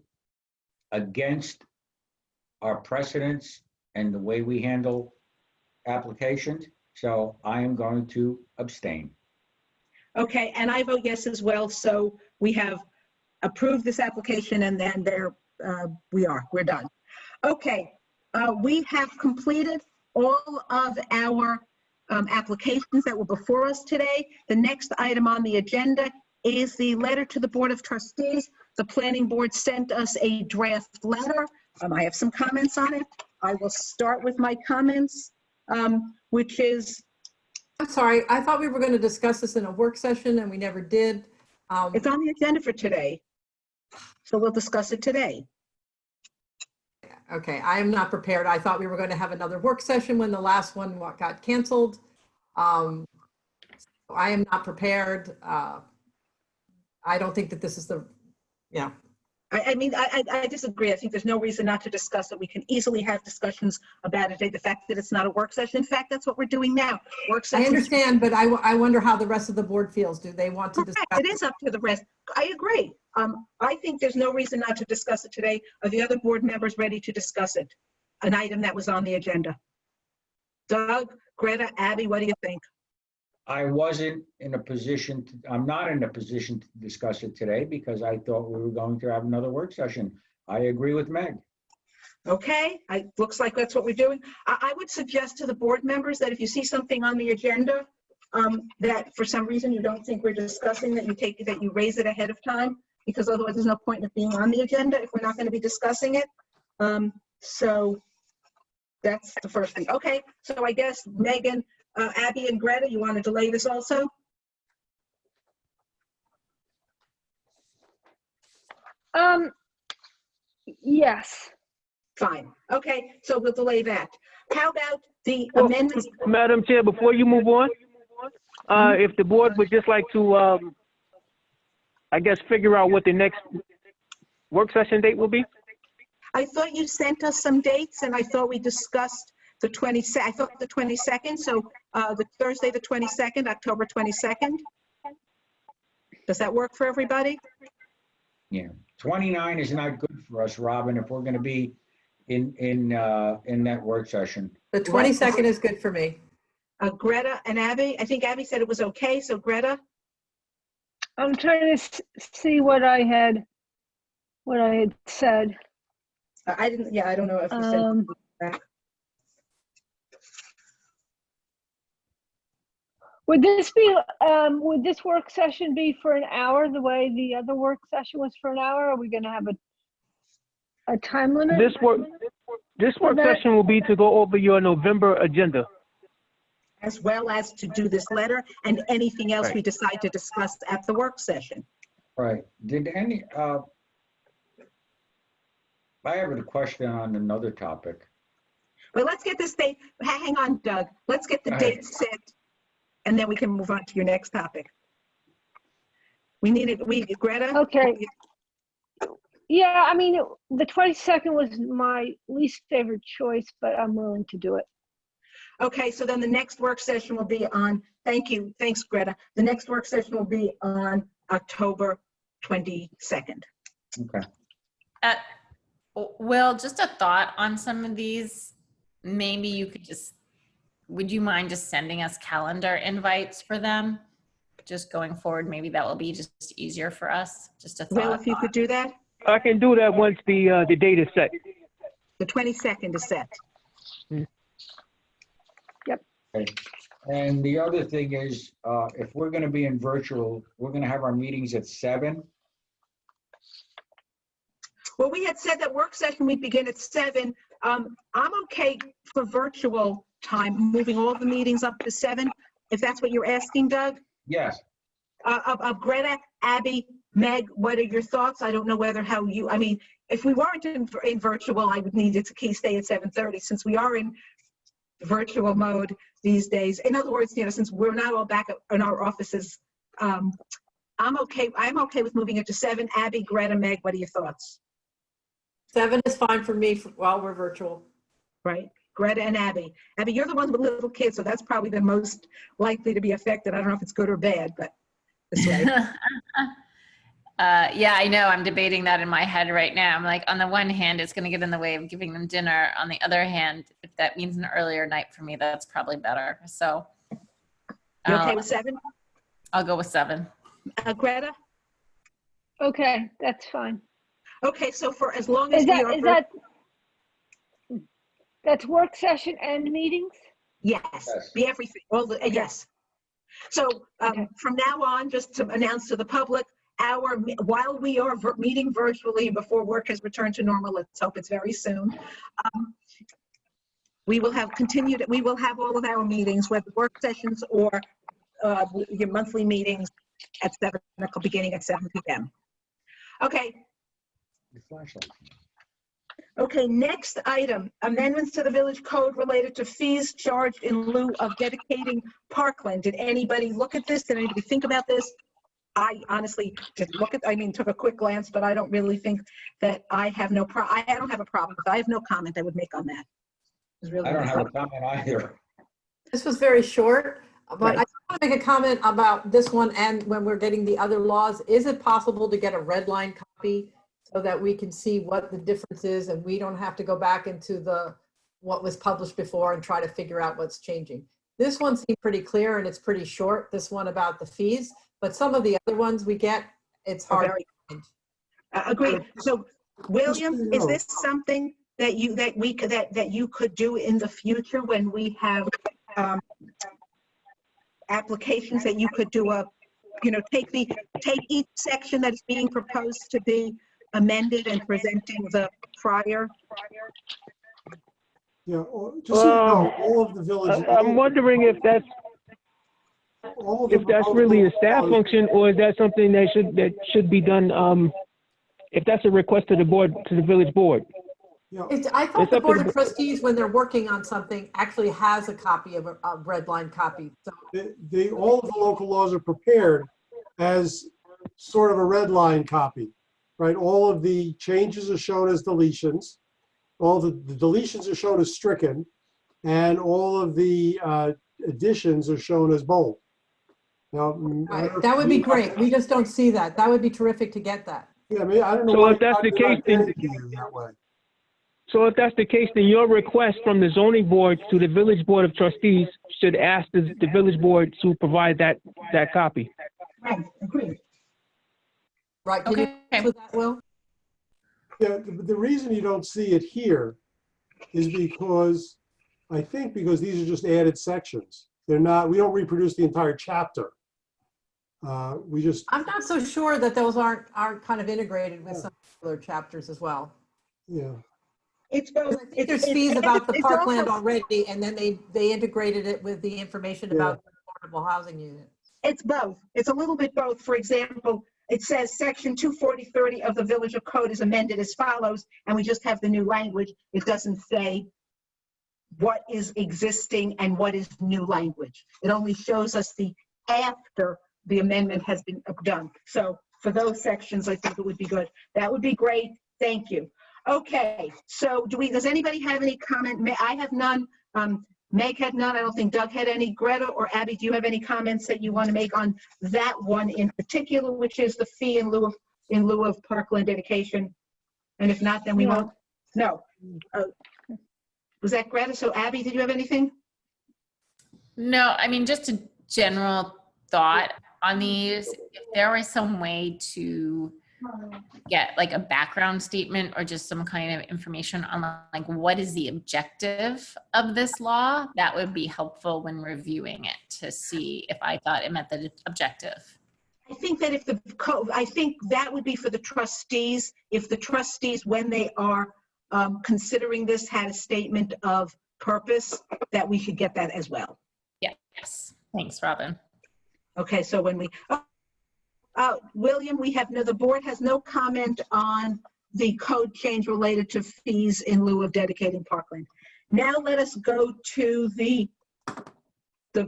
against our precedents and the way we handle applications. So I am going to abstain. Okay, and I vote yes as well. So we have approved this application, and then we're done. Okay, we have completed all of our applications that were before us today. The next item on the agenda is the letter to the Board of Trustees. The Planning Board sent us a draft letter. I have some comments on it. I will start with my comments, which is... I'm sorry, I thought we were going to discuss this in a work session and we never did. It's on the agenda for today, so we'll discuss it today. Okay, I am not prepared. I thought we were going to have another work session when the last one got canceled. I am not prepared. I don't think that this is the, yeah. I mean, I disagree. I think there's no reason not to discuss it. We can easily have discussions about it. The fact that it's not a work session, in fact, that's what we're doing now. Work sessions. I understand, but I wonder how the rest of the board feels. Do they want to discuss? It is up to the rest. I agree. I think there's no reason not to discuss it today. Are the other board members ready to discuss it? An item that was on the agenda. Doug, Greta, Abby, what do you think? I'm not in a position to discuss it today because I thought we were going to have another work session. I agree with Meg. Okay, looks like that's what we're doing. I would suggest to the board members that if you see something on the agenda that for some reason you don't think we're discussing, that you raise it ahead of time, because otherwise there's no point in it being on the agenda if we're not going to be discussing it. So that's the first thing. Okay, so I guess Megan, Abby and Greta, you want to delay this also? Yes. Fine. Okay, so we'll delay that. How about the amendments? Madam Chair, before you move on, if the board would just like to, I guess, figure out what the next work session date will be? I thought you sent us some dates, and I thought we discussed the 22nd. I thought the 22nd. So the Thursday, the 22nd, October 22nd. Does that work for everybody? Yeah, 29 is not good for us, Robin, if we're going to be in that work session. The 22nd is good for me. Greta and Abby, I think Abby said it was okay, so Greta? I'm trying to see what I had said. I didn't, yeah, I don't know if you said that. Would this work session be for an hour the way the other work session was for an hour? Are we going to have a time limit? This work session will be to go over your November agenda. As well as to do this letter and anything else Right. we decide to discuss at the work session. Right. I have a question on another topic. But let's get this date, hang on, Doug. Let's get the All date right. set, and then we can move on to your next topic. We need it, Greta? Okay. Yeah, I mean, the 22nd was my least favorite choice, but I'm willing to do it. Okay, so then the next work session will be on, thanks, Greta. The next work session will be on October 22nd. Okay. Will, just a thought on some of these. Maybe you could would you mind just sending us calendar invites for them? Just going forward, maybe that will be just easier for us. Just a thought. Will, if you could do that? I can do that once the date is set. The 22nd is set. Okay. And the other thing is, if we're going to be in virtual, we're going to have our meetings at 7. Well, we had said that work session we'd begin at 7. I'm okay for virtual time, moving all the meetings up to 7, if that's what you're asking, Doug. Yes. Of Greta, Abby, Meg, what are your thoughts? I don't know I mean, if we weren't in virtual, I would need it to stay at 7:30 since we are in virtual mode these days. In other words, since we're not all back in our offices, I'm okay with moving it to 7. Abby, Greta, Meg, what are your thoughts? 7 is fine for me while we're virtual. Right, Greta and Abby. Abby, you're the one with little kids, so that's probably the most likely to be affected. I don't know if it's good or bad, but this way. Yeah, I know. I'm debating that in my head right now. I'm like, on the one hand, it's going to get in the way of giving them dinner. On the other hand, if that means an earlier night for me, that's probably better. So, You okay with 7? I'll go with 7. Greta? Okay, that's fine. Okay, so for as long as we are. That's work session and meetings? Yes, be everything, yes. So from now on, just to announce to the public, while we are meeting virtually before work has returned to normal, let's hope it's very soon, we will have all of our meetings, whether work sessions or your monthly meetings at 7, beginning at 7 p.m. Okay. Okay, next item, amendments to the village code related to fees charged in lieu of dedicating Parkland. Did anybody look at this? Did anybody think about this? I honestly just took a quick glance, but I don't really think that I don't have a problem with it. I have no comment I would make on that. I don't have a comment either. This was very short, but Right. I want to make a comment about this one and when we're getting the other laws. Is it possible to get a red line copy so that we can see what the difference is and we don't have to go back into what was published before and try to figure out what's changing? This one seemed pretty clear and it's pretty short, this one about the fees, but some of the other ones we get, it's hard. Agreed. So William, is this something that you could do in the future when we have applications that you could do take each section that's being proposed to be amended and presenting the prior? Yeah, just so you know, all of the village. I'm wondering if that's really a staff function, or is that something that should be done, if that's a request to the board, to the village board? I thought the Board of Trustees, when they're working on something, actually has a copy of a red line copy. So All of the local laws are prepared as sort of a red line copy, right? All of the changes are shown as deletions. All the deletions are shown as stricken, and all of the additions are shown as bold. Now, I don't know That if would be you- great. We just don't see that. That would be terrific to get that. Yeah, I mean, I don't know So why if that's the you're not case, then- getting it that way. So if that's the case, then your request from the zoning board to the village board of trustees should ask the village board to provide that copy. Right, agreed. Right, can you Okay. answer that, Will? Yeah, the reason you don't see it here is because, I think because these are just added sections. They're not, we don't reproduce the entire chapter. We just, I'm not so sure that those aren't kind of integrated with some other chapters as well. yeah. It's both. I think there's fees about the it's Parkland also- already, and then they integrated it with the information about the affordable housing unit. It's both. It's a little bit both. For example, it says section 24030 of the Village of Code is amended as follows, and we just have the new language. It doesn't say what is existing and what is new language. It only shows us the after the amendment has been done. So for those sections, I think it would be good. That would be great. Thank you. Okay, so does anybody have any comment? I have none. Meg had none. I don't think Doug had any. Greta or Abby, do you have any comments that you want to make on that one in particular, which is the fee in lieu of Parkland dedication? And if not, then we won't. No. Was that Greta? So Abby, did you have anything? No, I mean, just a general thought on these. If there was some way to get like a background statement or just some kind of information on like what is the objective of this law, that would be helpful when reviewing it to see if I thought it met the objective. I think that if the code, I think that would be for the trustees. If the trustees, when they are considering this, had a statement of purpose, that we should get that as well. Yes. Thanks, Robin. Okay, so when we, William, the board has no comment on the code change related to fees in lieu of dedicating Parkland. Now let us go to the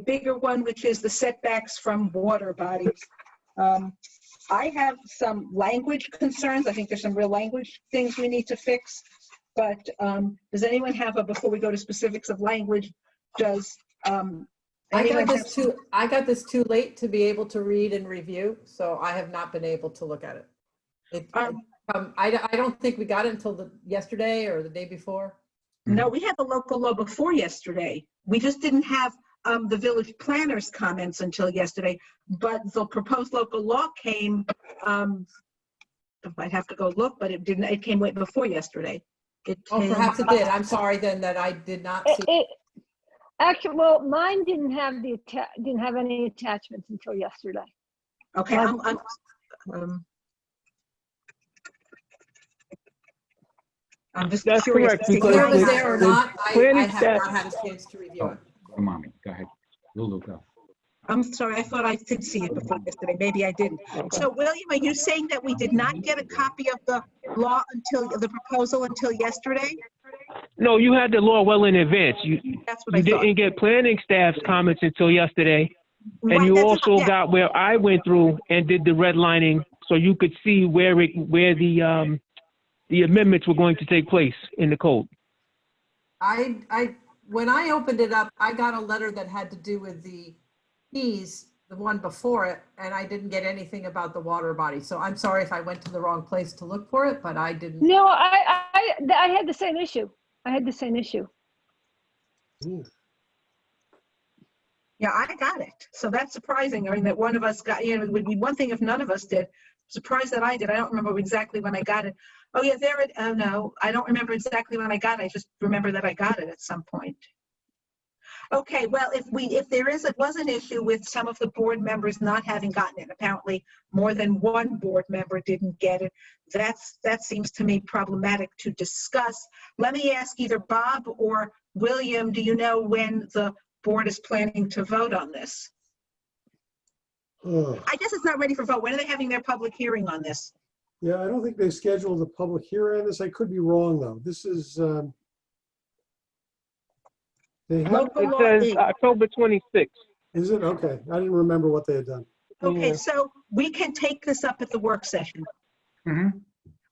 bigger one, which is the setbacks from water bodies. I have some language concerns. I think there's some real language things we need to fix. But does anyone have before we go to specifics of language, does I got this too late to be able to read and review, so I have not been able to look at it. I don't think we got it until yesterday or the day before. No, we had the local law before yesterday. We just didn't have the village planner's comments until yesterday, but the proposed local law came, I'd have to go look, but it didn't, it came way before yesterday. Perhaps it did. I'm sorry then that I did not see. Actually, well, mine didn't have any attachments until yesterday. Okay, I'm just That's curious. correct, to see because Whether it was how- there or not, I planning have staff- not had a chance to review it. Go to mommy. Go ahead. Lulu, go. I'm sorry, I thought I did see it before yesterday. Maybe I didn't. So William, are you saying that we did not get a copy of the law the proposal until yesterday? No, you had the law well in advance. That's what I You thought. didn't get planning staff's comments until yesterday. And Right, you that's also yeah. got where I went through and did the redlining so you could see where the amendments were going to take place in the code. When I opened it up, I got a letter that had to do with the fees, the one before it, and I didn't get anything about the water body. So I'm sorry if I went to the wrong place to look for it, but I didn't. No, I had the same issue. Yeah, I got it. So that's surprising. I mean, that one of us got, it would be one thing if none of us did. Surprised that I did. I don't remember exactly when I got it. Oh yeah, no, I don't remember exactly when I got it. I just remember that I got it at some point. Okay, well, if there was an issue with some of the board members not having gotten it, apparently more than one board member didn't get it. That seems to me problematic to discuss. Let me ask either Bob or William, do you know when the board is planning to vote on this? I guess it's not ready for vote. When are they having their public hearing on this? Yeah, I don't think they scheduled a public hearing on this. I could be wrong, though. This is, they have, Local It law says is- October 26th. is it? Okay. I didn't remember what they had done. Okay, Yeah. so we can take this up at the work session.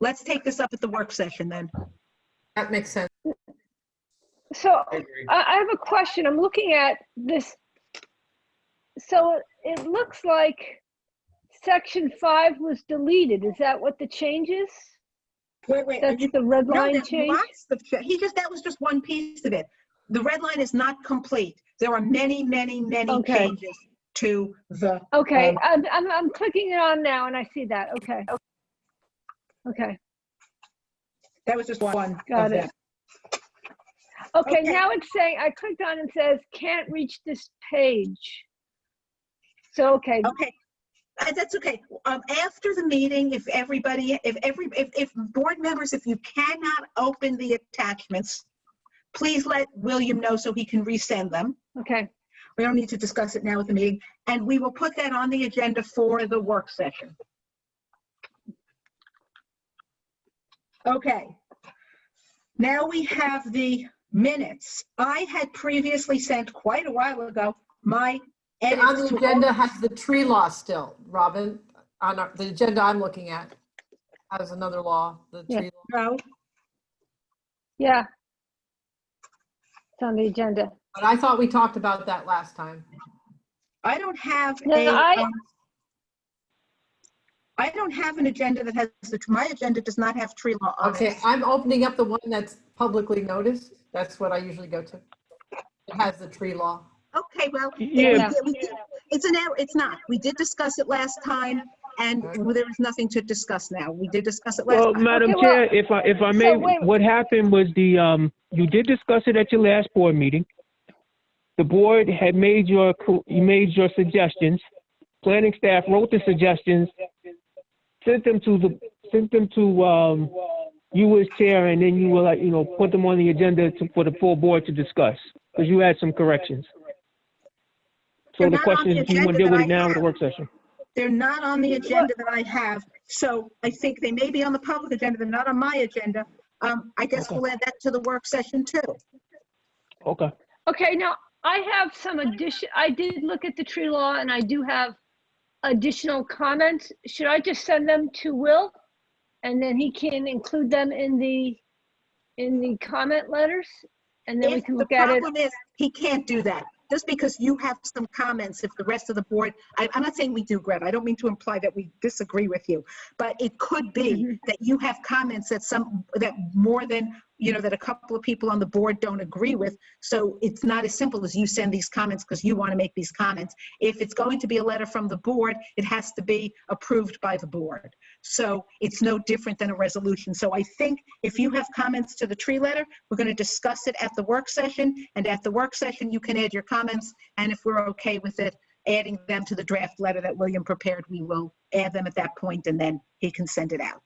Let's take this up at the work session then. That makes sense. So I have a question. I'm looking at this so it looks like section 5 was deleted. Is that what the change is? Wait. That's the red No, line there's change? lots of, that was just one piece of it. The red line is not complete. There are many Okay. changes to the. Okay, I'm clicking it on now and I see that. Okay. Okay, That was just one got of it. them. Okay, Okay. now it's saying, I clicked on it and says, can't reach this page. So, okay, Okay, that's okay. After the meeting, if board members, if you cannot open the attachments, please let William know so he can resend them. okay. We don't need to discuss it now at the meeting, and we will put that on the agenda for the work session. Okay. Now we have the minutes. I had previously sent quite a while ago my edits On the to agenda has the tree law still, Robin, on the agenda I'm looking at. Has another law, the Yeah. tree law. No, Yeah. It's on the agenda. But I thought we talked about that last time. I don't have No, I don't have an agenda that has my agenda does not have tree law on Okay, it. I'm opening up the one that's publicly noticed. That's what I usually go to. It has the tree law. Okay, well, Yeah. it's an error. It's not. We did discuss it last time, and there is nothing to discuss now. We did discuss it last Well, time. Madam Okay, Chair, if I may, wait. what happened was you did discuss it at your last board meeting. The board had made your suggestions. Planning staff wrote the suggestions, sent them to you as chair, and then you will put them on the agenda for the full board to discuss, because you had some corrections. So They're the not on question the is, do you want to deal agenda with it that I now or the have. work session? They're not on the agenda that I have, so I think they may be on the public agenda. They're not on my agenda. I guess Okay. we'll add that to the work session too. Okay. Okay, now I have some I did look at the tree law and I do have additional comments. Should I just send them to Will? And then he can include them in the comment letters? And then we If can the look at it. problem is, he can't do that. Just because you have some comments, if the rest of the board, I'm not saying we do, Greta, I don't mean to imply that we disagree with you, but it could be that you have comments that more than, that a couple of people on the board don't agree with. So it's not as simple as you send these comments because you want to make these comments. If it's going to be a letter from the board, it has to be approved by the board. So it's no different than a resolution. So I think if you have comments to the tree letter, we're going to discuss it at the work session, and at the work session, you can add your comments, and if we're okay with it, adding them to the draft letter that William prepared, we will add them at that point, and then he can send it out.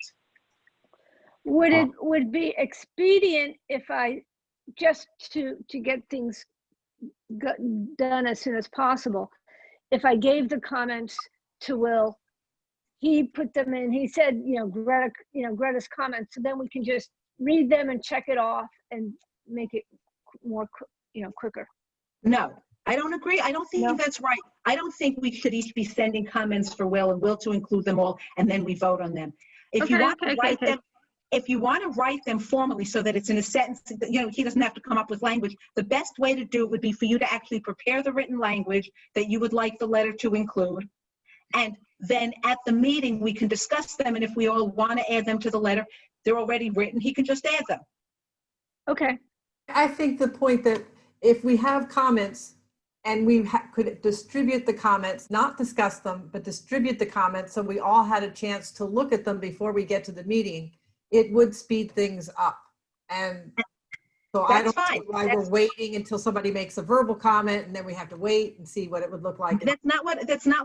Would it be expedient if I, just to get things done as soon as possible, if I gave the comments to Will, he put them in, he said, Greta, Greta's comments, so then we can just read them and check it off and make it more, quicker. No, I don't agree. I don't think that's right. I don't think we should each be sending comments for Will and Will to include them all, and then we vote on them. If you want to write them, if you want to write them formally so that it's in a sentence, he doesn't have to come up with language. The best way to do it would be for you to actually prepare the written language that you would like the letter to include. And then at the meeting, we can discuss them. And if we all want to add them to the letter, they're already written, he can just add them. Okay. I think the point that if we have comments and we could distribute the comments, not discuss them, but distribute the comments so we all had a chance to look at them before we get to the meeting, it would speed things up. And so I don't know why we're waiting until somebody makes a verbal comment and then we have to wait and see what it would look like. That's not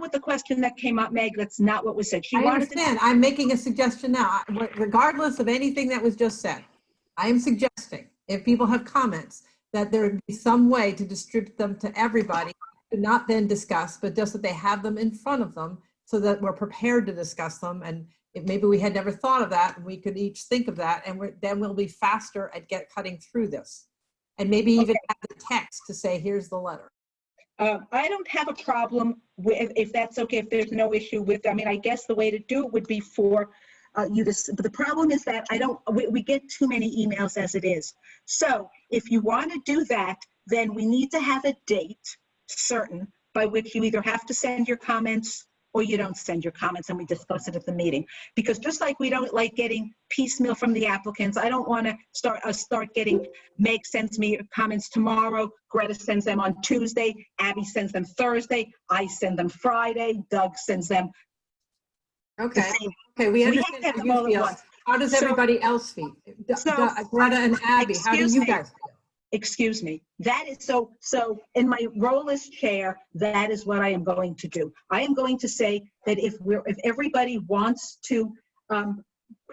what the question that came up, Meg. That's not what was said. I understand. I'm making a suggestion now. Regardless of anything that was just said, I am suggesting if people have comments that there would be some way to distribute them to everybody, to not then discuss, but just that they have them in front of them so that we're prepared to discuss them. And if maybe we had never thought of that, and we could each think of that, and then we'll be faster at cutting through this. And maybe even have the text to say, here's the letter. I don't have a problem with, if that's okay, if there's no issue with, I guess the way to do it would be for you to, but the problem is that we get too many emails as it is. So if you want to do that, then we need to have a date certain by which you either have to send your comments or you don't send your comments, and we discuss it at the meeting. Because just like we don't like getting piecemeal from the applicants, I don't want to start getting, Meg sends me comments tomorrow, Greta sends them on Tuesday, Abby sends them Thursday, I send them Friday, Doug sends them. Okay, okay, we understand have how them all you at feel. once. How does So- everybody else feel? so- Greta and Abby, how do Excuse you me. guys feel? Excuse me. That is so in my role as chair, that is what I am going to do. I am going to say that if everybody wants to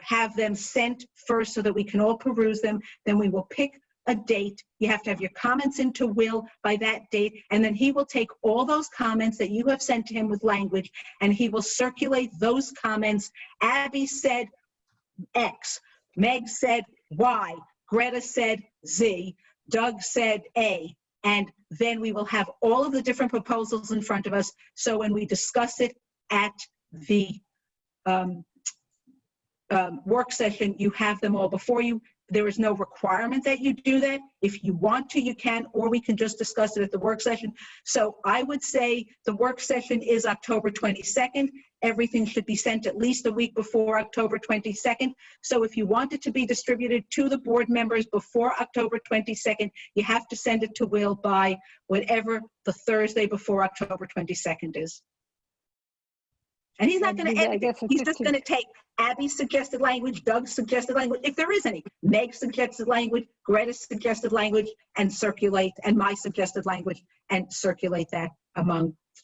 have them sent first so that we can all peruse them, then we will pick a date. You have to have your comments into Will by that date, and then he will take all those comments that you have sent to him with language, and he will circulate those comments. Abby said X, Meg said Y, Greta said Z, Doug said A, and then we will have all of the different proposals in front of us. So when we discuss it at the work session, you have them all before you. There is no requirement that you do that. If you want to, you can, or we can just discuss it at the work session. So I would say the work session is October 22nd. Everything should be sent at least a week before October 22nd. So if you want it to be distributed to the board members before October 22nd, you have to send it to Will by whatever the Thursday before October 22nd is. And he's not going to edit it. He's just going to take Abby's suggested language, Doug's suggested language, if there is any, Meg's suggested language, Greta's suggested language, and circulate, and my suggested language, and circulate that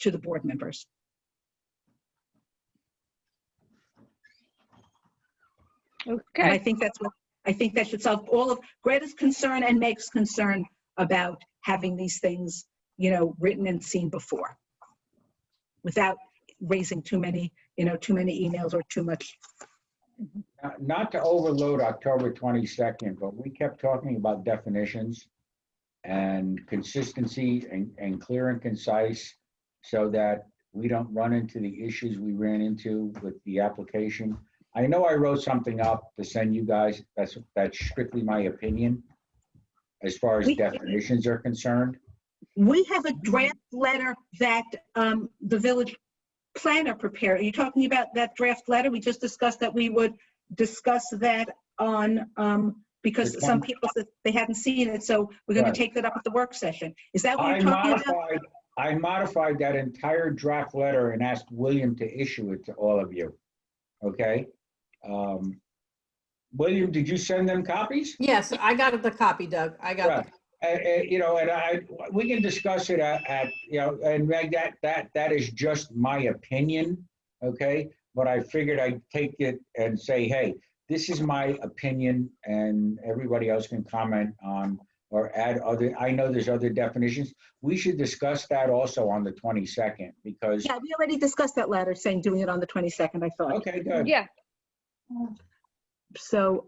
to the board members. Okay. And I think that should solve all of Greta's concern and Meg's concern about having these things, written and seen before, without raising too many emails or too much. Not to overload October 22nd, but we kept talking about definitions and consistency and clear and concise so that we don't run into the issues we ran into with the application. I know I wrote something up to send you guys. That's strictly my opinion as far as definitions are concerned. We have a draft letter that the village planner prepared. Are you talking about that draft letter? We just discussed that we would discuss that on, because some people said they hadn't seen it, so we're going to take that up at the work session. Is that what you're talking about? I modified that entire draft letter and asked William to issue it to all of you. Okay? William, did you send them copies? Yes, I got the copy, Doug. I got it. We can discuss it at and Meg, that is just my opinion, okay? But I figured I'd take it and say, hey, this is my opinion, and everybody else can comment on or add other. I know there's other definitions. We should discuss that also on the 22nd because. Yeah, we already discussed that letter, saying doing it on the 22nd, I thought. Okay, good. Yeah. So,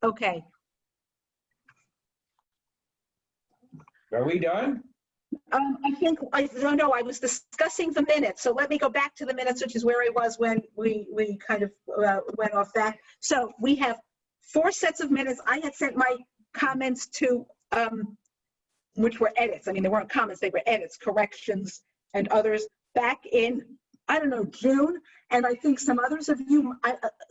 okay. Are we done? I don't know, I was discussing the minutes, so let me go back to the minutes, which is where I was when we kind of went off that. So we have 4 sets of minutes. I had sent my comments to, which were edits. I mean, they weren't comments, they were edits, corrections, and others back in, I don't know, June. And I think some others of you,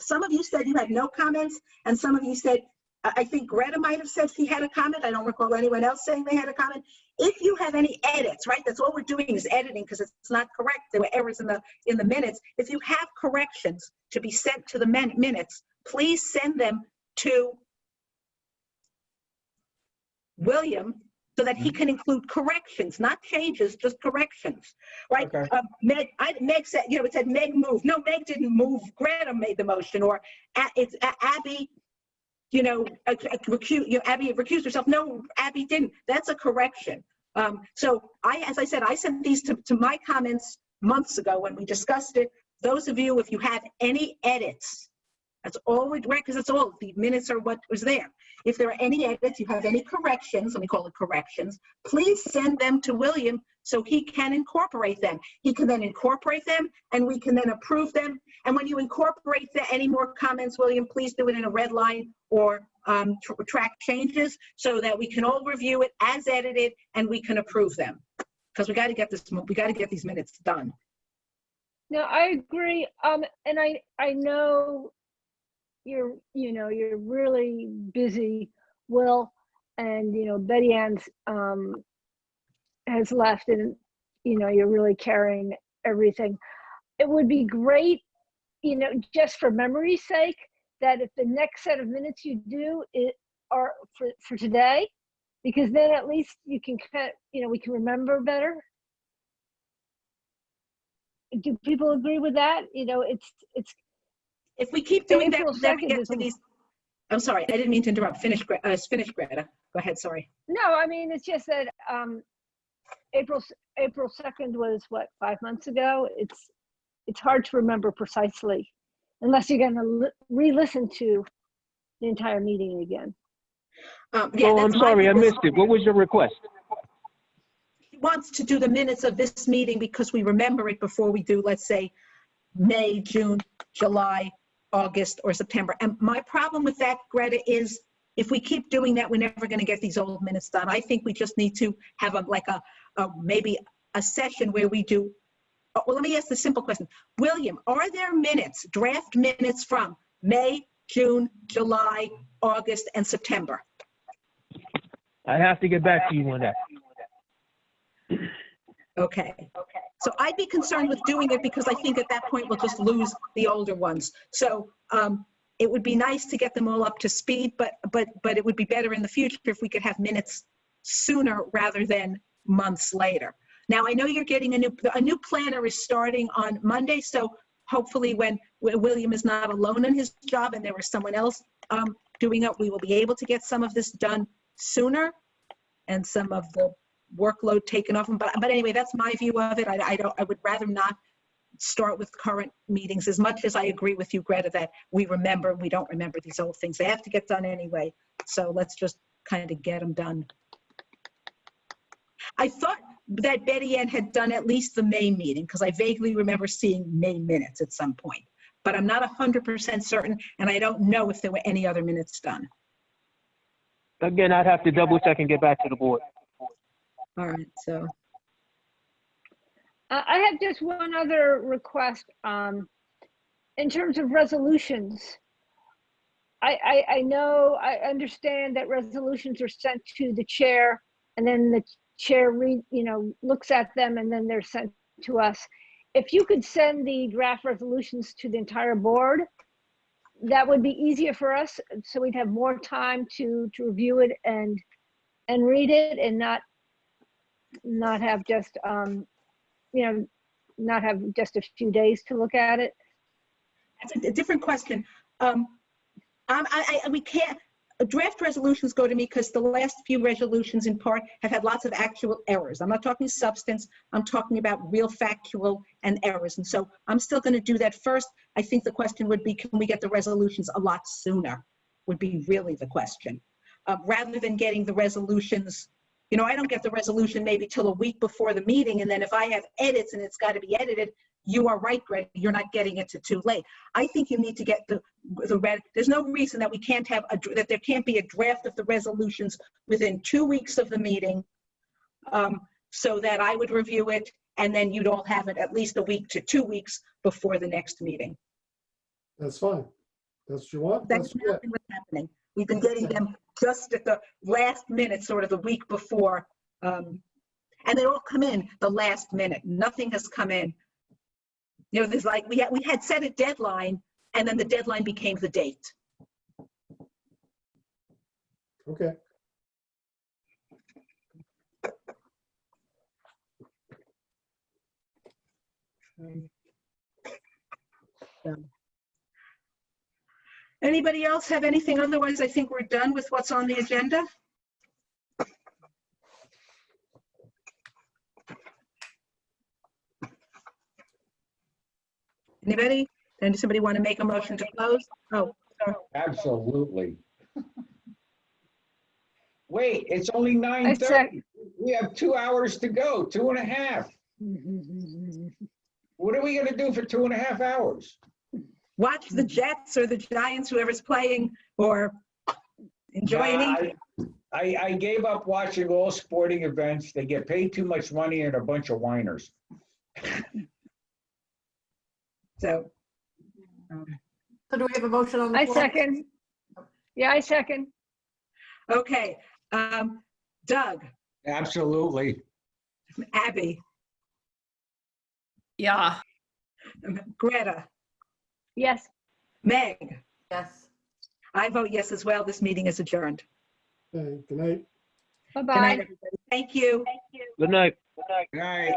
some of you said you had no comments, and some of you said, I think Greta might have said she had a comment. I don't recall anyone else saying they had a comment. If you have any edits, right, that's all we're doing is editing because it's not correct. There were errors in the minutes. If you have corrections to be sent to the minutes, please send them to William so that he can include corrections, not changes, just corrections, right? Okay. Meg said, it said Meg moved. No, Meg didn't move. Greta made the motion, or it's Abby. Abby recused herself. No, Abby didn't. That's a correction. So as I said, I sent these to my comments months ago when we discussed it. Those of you, if you have any edits, that's all we read, because it's all, the minutes are what was there. If there are any edits, you have any corrections, let me call it corrections, please send them to William so he can incorporate them. He can then incorporate them and we can then approve them. And when you incorporate any more comments, William, please do it in a red line or track changes so that we can all review it as edited and we can approve them. because we got to get these minutes done. No, I agree. And I know you're really busy, Will, and Betty Ann's has left, and you're really carrying everything. It would be great, just for memory's sake, that if the next set of minutes you do are for today, because then at least you can we can remember better. Do people agree with that? It's If we keep doing that, April we'll never 2nd get is to these. I'm sorry, I didn't mean to interrupt. Finish, Greta. Go ahead, sorry. No, I mean, it's just that April 2nd was what, 5 months ago? It's hard to remember precisely unless you're going to re-listen to the entire meeting again. Yeah, Oh, I'm sorry, I missed it. What was your request? He wants to do the minutes of this meeting because we remember it before we do, let's say, May, June, July, August, or September. And my problem with that, Greta, is if we keep doing that, we're never going to get these old minutes done. I think we just need to have maybe a session where we do. Well, let me ask the simple question. William, are there minutes, draft minutes from May, June, July, August, and September? I have to get back to you on that. Okay. So I'd be concerned with doing it because I think at that point we'll just lose the older ones. So it would be nice to get them all up to speed, but it would be better in the future if we could have minutes sooner rather than months later. Now, I know you're getting a new planner is starting on Monday, so hopefully when William is not alone in his job and there is someone else doing it, we will be able to get some of this done sooner and some of the workload taken off him. But anyway, that's my view of it. I would rather not start with current meetings, as much as I agree with you, Greta, that we don't remember these old things. They have to get done anyway. So let's just kind of get them done. I thought that Betty Ann had done at least the May meeting because I vaguely remember seeing May minutes at some point, but I'm not 100% certain, and I don't know if there were any other minutes done. Again, I'd have to double check and get back to the board. All right, so. I have just one other request. In terms of resolutions, I understand that resolutions are sent to the chair, and then the chair looks at them, and then they're sent to us. If you could send the draft resolutions to the entire board, that would be easier for us, so we'd have more time to review it and read it, and not have just not have just a few days to look at it. That's a different question. We can't. Draft resolutions go to me because the last few resolutions in part have had lots of actual errors. I'm not talking substance. I'm talking about real factual and errors. And so I'm still going to do that first. I think the question would be, can we get the resolutions a lot sooner? Would be really the question. Rather than getting the resolutions, I don't get the resolution maybe till a week before the meeting. And then if I have edits and it's got to be edited, you are right, Greg, you're not getting it to too late. I think you need to get there's no reason that we can't have that there can't be a draft of the resolutions within 2 weeks of the meeting, so that I would review it and then you'd all have it at least a week to 2 weeks before the next meeting. That's fine. That's what you want. That's exactly what's happening. We've been getting them just at the last minute, sort of the week before, and they all come in the last minute. Nothing has come in. There's like, we had set a deadline, and then the deadline became the date. Okay. Anybody else have anything? Otherwise, I think we're done with what's on the agenda. Anybody? Does somebody want to make a motion to close? Oh, sorry. Absolutely. Wait, it's only 9:30. We have 2 hours to go, 2.5. What are we going to do for 2.5 hours? Watch the Jets or the Giants, whoever's playing, or enjoy an evening. I gave up watching all sporting events. They get paid too much money and a bunch of whiners. So, So do we have a motion on the I floor? second. Yeah, I second. okay. Doug, Absolutely. Abby, Yeah. Greta, Yes. Meg. Yes. I vote yes as well. This meeting is adjourned. Okay, good night. Good night, Bye-bye. everybody. Thank you. Good night. Good night.